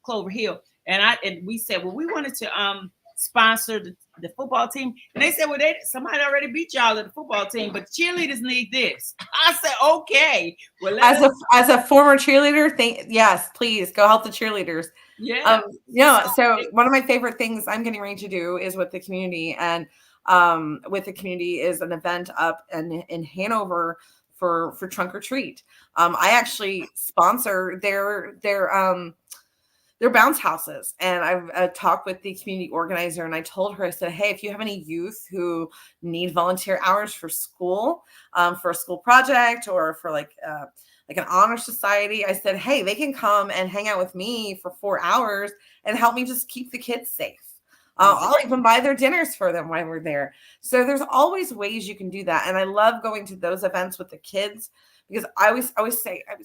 Clover Hill, and we said, well, we wanted to sponsor the football team, and they said, well, somebody already beat y'all at the football team, but cheerleaders need this. I said, okay. Well, as a former cheerleader, yes, please go help the cheerleaders. Yeah. So one of my favorite things I'm getting ready to do is with the community, and with the community is an event up in Hanover for Trunk or Treat. I actually sponsor their bounce houses. And I've talked with the community organizer, and I told her, I said, hey, if you have any youth who need volunteer hours for school, for a school project, or for like an honor society, I said, hey, they can come and hang out with me for 4 hours and help me just keep the kids safe. I'll even buy their dinners for them while we're there. So there's always ways you can do that. And I love going to those events with the kids, because I always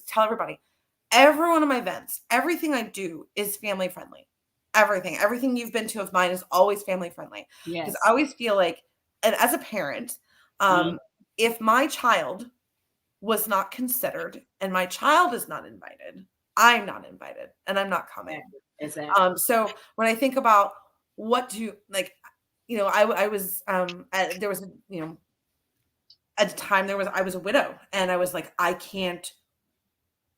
tell everybody, every one of my events, everything I do is family friendly. Everything you've been to of mine is always family friendly. Yes. Because I always feel like, and as a parent, if my child was not considered and my child is not invited, I'm not invited and I'm not coming. Exactly. So when I think about what do, like, I was, there was, at the time I was a widow, and I was like, I can't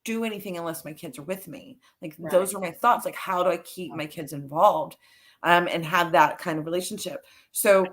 do anything unless my kids are with me. Like Right. those are my thoughts. Like, how do I keep my kids involved and have that kind of relationship? So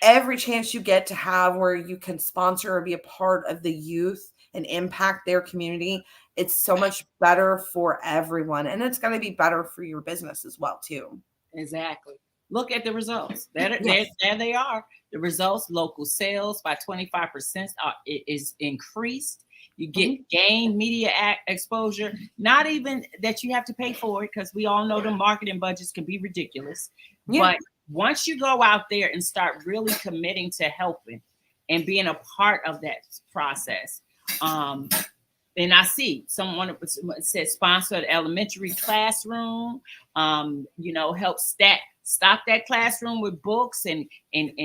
every chance you get to have where you can sponsor or be a part of the youth and impact their community, it's so much better for everyone. And it's going to be better for your business as well, too. Exactly. Look at the results. There Yes. they are. The results, local sales by 25% is increased. You get gain media exposure, not even that you have to pay for it, because we all know the marketing budgets can be ridiculous. Yeah. But once you go out there and start really committing to helping and being a part of that process, and I see someone said sponsor an elementary classroom, help stock that classroom with books and Do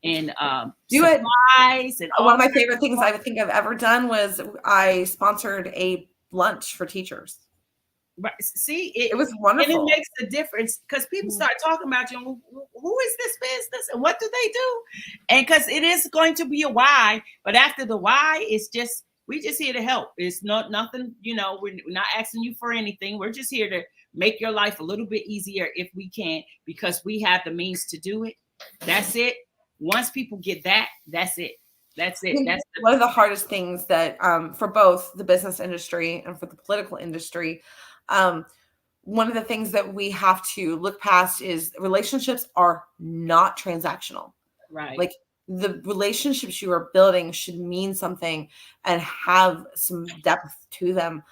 it. supplies and One all. of my favorite things I would think I've ever done was I sponsored a lunch for teachers. Right. See, It was and it wonderful. makes a difference because people start talking about you. Who is this business and what do they do? And because it is going to be a why, but after the why, it's just we just here to help. It's not nothing. We're not asking you for anything. We're just here to make your life a little bit easier if we can, because we have the means to do it. That's it. Once people get that, that's it. That's it. That's one of the hardest things that for both the business industry and for the political industry. One of the things that we have to look past is relationships are not transactional. right. Like the relationships you are building should mean something and have some depth to them.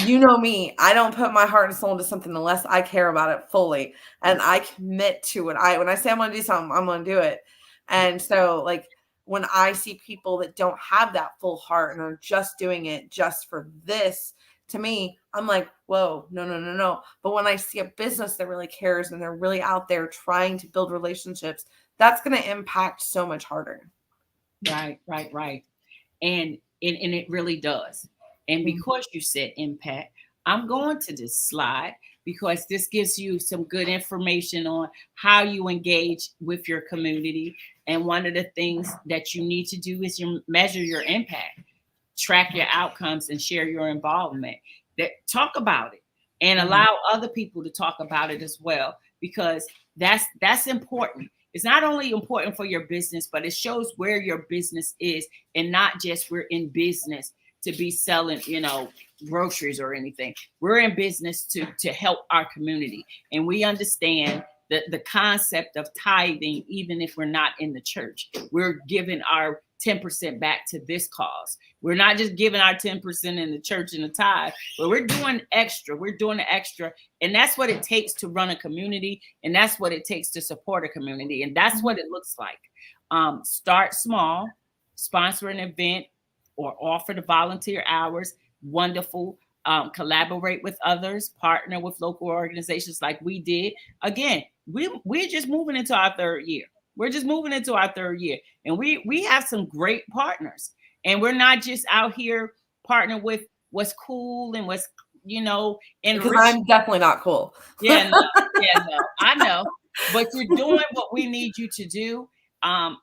You know me, I don't put my heart and soul into something unless I care about it fully and I commit to it. When I say I'm going to do something, I'm going to do it. And so like when I see people that don't have that full heart and are just doing it just for this, to me, I'm like, whoa, no. But when I see a business that really cares and they're really out there trying to build relationships, that's going to impact so much harder. Right. And it really does. And because you said impact, I'm going to this slide because this gives you some good information on how you engage with your community. And one of the things that you need to do is you measure your impact, track your outcomes, and share your involvement. Talk about it and allow other people to talk about it as well, because that's important. It's not only important for your business, but it shows where your business is, and not just we're in business to be selling, groceries or anything. We're in business to help our community, and we understand the concept of tithing. Even if we're not in the church, we're giving our 10% back to this cause. We're not just giving our 10% in the church and the tithe, but we're doing extra. We're doing the extra. And that's what it takes to run a community. And that's what it takes to support a community. And that's what it looks like. Start small, sponsor an event or offer the volunteer hours. Wonderful. Collaborate with others, partner with local organizations like we did. Again, we're just moving into our third year. And we have some great partners. And we're not just out here partnering with what's cool and what's, and because I'm definitely not cool. No, I know. But you're doing what we need you to do,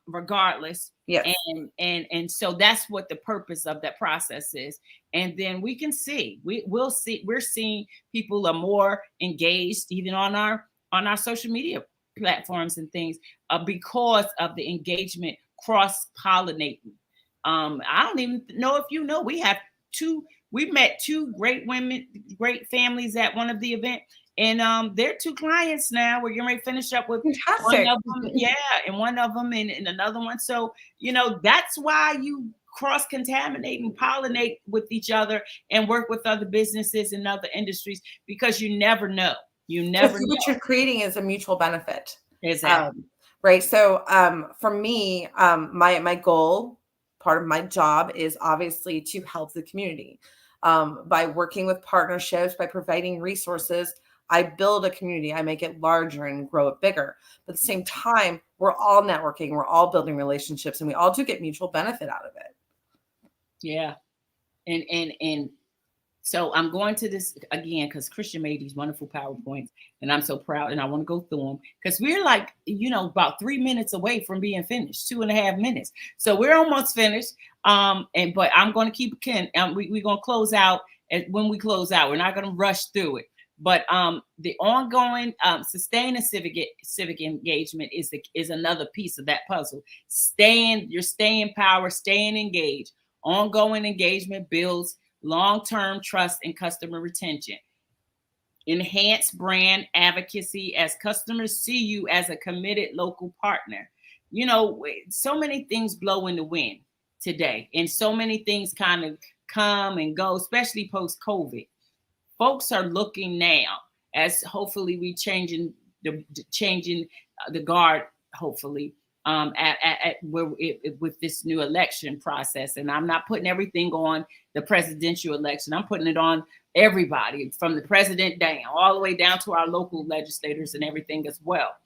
regardless. Yes. And so that's what the purpose of that process is. And then we can see, we're seeing people are more engaged even on our social media platforms and things because of the engagement cross-pollinating. I don't even know if you know, we met two great women, great families at one of the events. And they're two clients now. We're getting ready to finish up with Fantastic. one of them. Yeah, and one of them and another one. So, that's why you cross-contaminate and pollinate with each other and work with other businesses and other industries, because you never know. What you're creating is a mutual benefit. Exactly. Right. So for me, my goal, part of my job is obviously to help the community by working with partnerships, by providing resources. I build a community, I make it larger and grow it bigger. But at the same time, we're all networking, we're all building relationships, and we all do get mutual benefit out of it. Yeah. And So I'm going to this again because Christian made these wonderful PowerPoints, and I'm so proud, and I want to go through them because we're like, about 3 minutes away from being finished, 2.5 minutes. So we're almost finished. But I'm going to keep Ken. We're going to close out, and when we close out, we're not going to rush through it. But the ongoing sustaining civic engagement is another piece of that puzzle. Your staying power, staying engaged. Ongoing engagement builds long-term trust and customer retention. Enhance brand advocacy as customers see you as a committed local partner. So many things blow in the wind today, and so many things kind of come and go, especially post-COVID. Folks are looking now as hopefully we changing the guard, hopefully, with this new election process. And I'm not putting everything on the presidential election. I'm putting it on everybody, from the president down, all the way down to our local legislators and everything as well.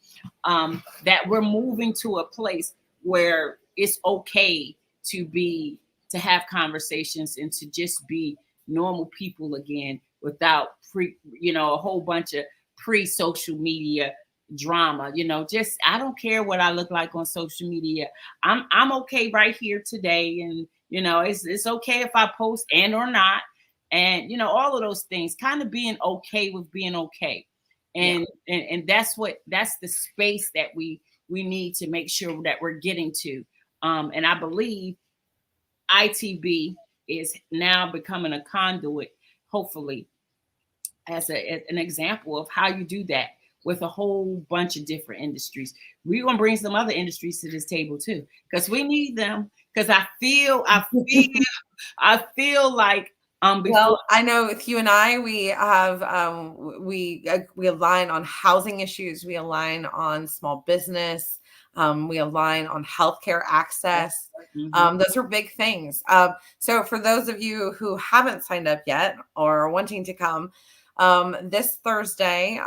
That we're moving to a place where it's okay to have conversations and to just be normal people again, without a whole bunch of pre-social media drama. Just, I don't care what I look like on social media. I'm okay right here today, and it's okay if I post and or not, and all of those things, kind of being okay with being okay. And that's the space that we need to make sure that we're getting to. And I believe ITB is now becoming a conduit, hopefully, as an example of how you do that with a whole bunch of different industries. We're gonna bring some other industries to this table too, because we need them. Because I feel like well, I know with you and I, we have we align on housing issues, we align on small business, we align on healthcare access. Those are big things. So for those of you who haven't signed up yet or are wanting to come, this Thursday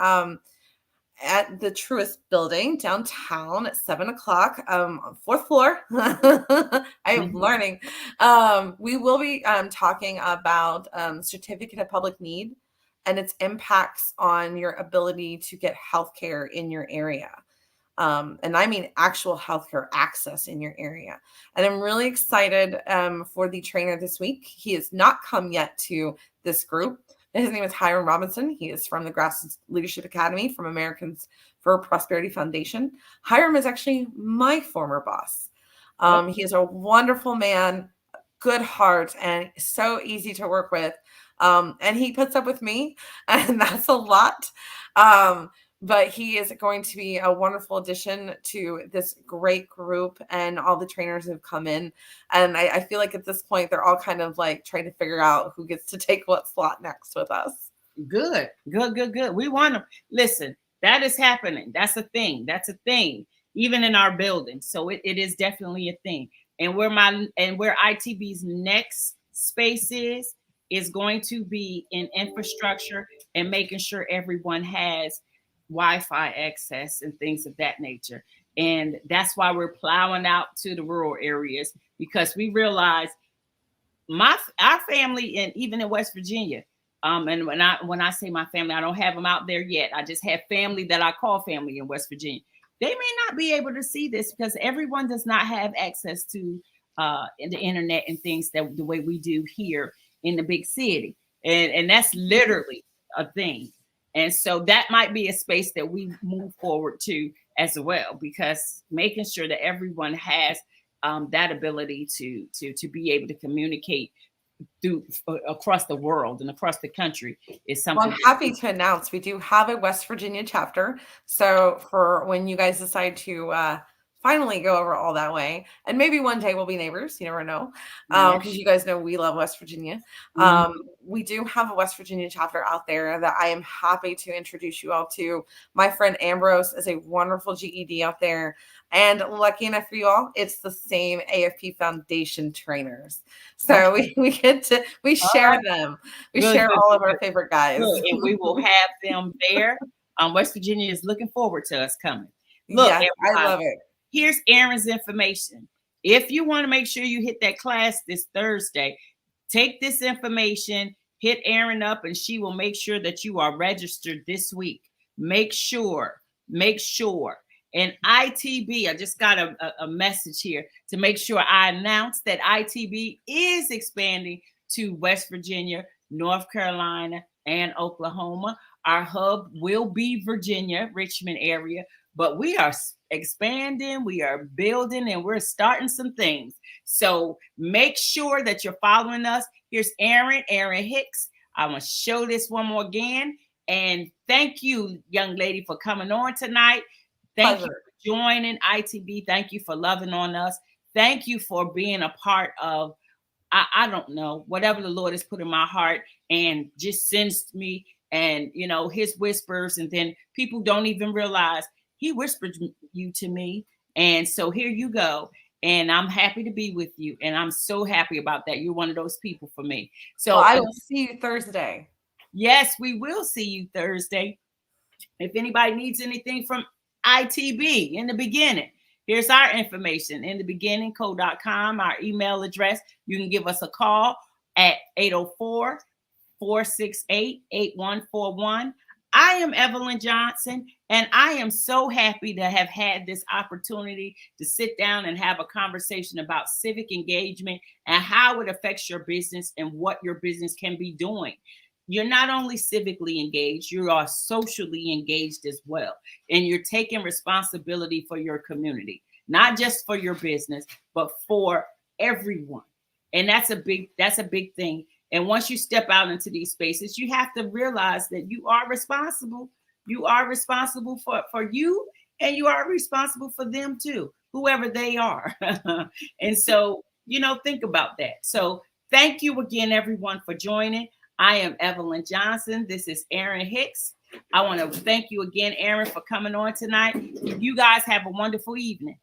at the Truist Building downtown at 7:00, fourth floor. I am learning. We will be talking about certificate of public need and its impacts on your ability to get healthcare in your area. And I mean actual healthcare access in your area. And I'm really excited for the trainer this week. He has not come yet to this group. His name is Hiram Robinson. He is from the Grassroots Leadership Academy from Americans for Prosperity Foundation. Hiram is actually my former boss. He is a wonderful man, good heart, and so easy to work with. And he puts up with me, and that's a lot. But he is going to be a wonderful addition to this great group and all the trainers who've come in. And I feel like at this point, they're all kind of like trying to figure out who gets to take what slot next with us. Good. We want to listen. That is happening. That's a thing. Even in our building. So it is definitely a thing. And where ITB's next space is going to be in infrastructure and making sure everyone has Wi-Fi access and things of that nature. And that's why we're plowing out to the rural areas, because we realize our family, and even in West Virginia, and when I say my family, I don't have them out there yet. I just have family that I call family in West Virginia. They may not be able to see this because everyone does not have access to the internet and things that the way we do here in the big city. And that's literally a thing. And so that might be a space that we move forward to as well, because making sure that everyone has that ability to be able to communicate across the world and across the country is something. Well, I'm happy to announce we do have a West Virginia chapter. So for when you guys decide to finally go over all that way, and maybe one day we'll be neighbors, you never know, because you guys know we love West Virginia. We do have a West Virginia chapter out there that I am happy to introduce you all to. My friend Ambrose is a wonderful GED out there, and lucky enough for you all, it's the same AFP Foundation trainers. So we share them. We share all of our favorite guys. Good. And we will have them there. West Virginia is looking forward to us coming. Look, yes, I love it. Here's Aaron's information. If you want to make sure you hit that class this Thursday, take this information, hit Erin up and she will make sure that you are registered this week. Make sure. And ITB, I just got a message here to make sure I announce that ITB is expanding to West Virginia, North Carolina, and Oklahoma. Our hub will be Virginia, Richmond area, but we are expanding, we are building, and we're starting some things. So make sure that you're following us. Here's Erin Hicks. I'm going to show this one more again. And thank you, young lady, for coming on tonight. Thank you for joining ITB. Thank you for loving on us. Thank you for being a part of, I don't know, whatever the Lord has put in my heart and just sends me and, you know, his whispers. And then people don't even realize he whispered you to me. And so here you go. And I'm happy to be with you. And I'm so happy about that. You're one of those people for me. So I will see you Thursday. Yes, we will see you Thursday. If anybody needs anything from ITB in the beginning, here's our information in the beginning, co.com, our email address. You can give us a call at 804-468-8141. I am Evelyn Johnson, and I am so happy to have had this opportunity to sit down and have a conversation about civic engagement and how it affects your business and what your business can be doing. You're not only civically engaged, you are socially engaged as well. And you're taking responsibility for your community, not just for your business, but for everyone. And that's a big thing. And once you step out into these spaces, you have to realize that you are responsible. You are responsible for you, and you are responsible for them too, whoever they are. And so, you know, think about that. So thank you again, everyone, for joining. I am Evelyn Johnson. This is Erin Hicks. I want to thank you again, Erin, for coming on tonight. You guys have a wonderful evening.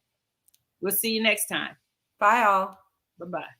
We'll see you next time. Bye, all. Bye-bye.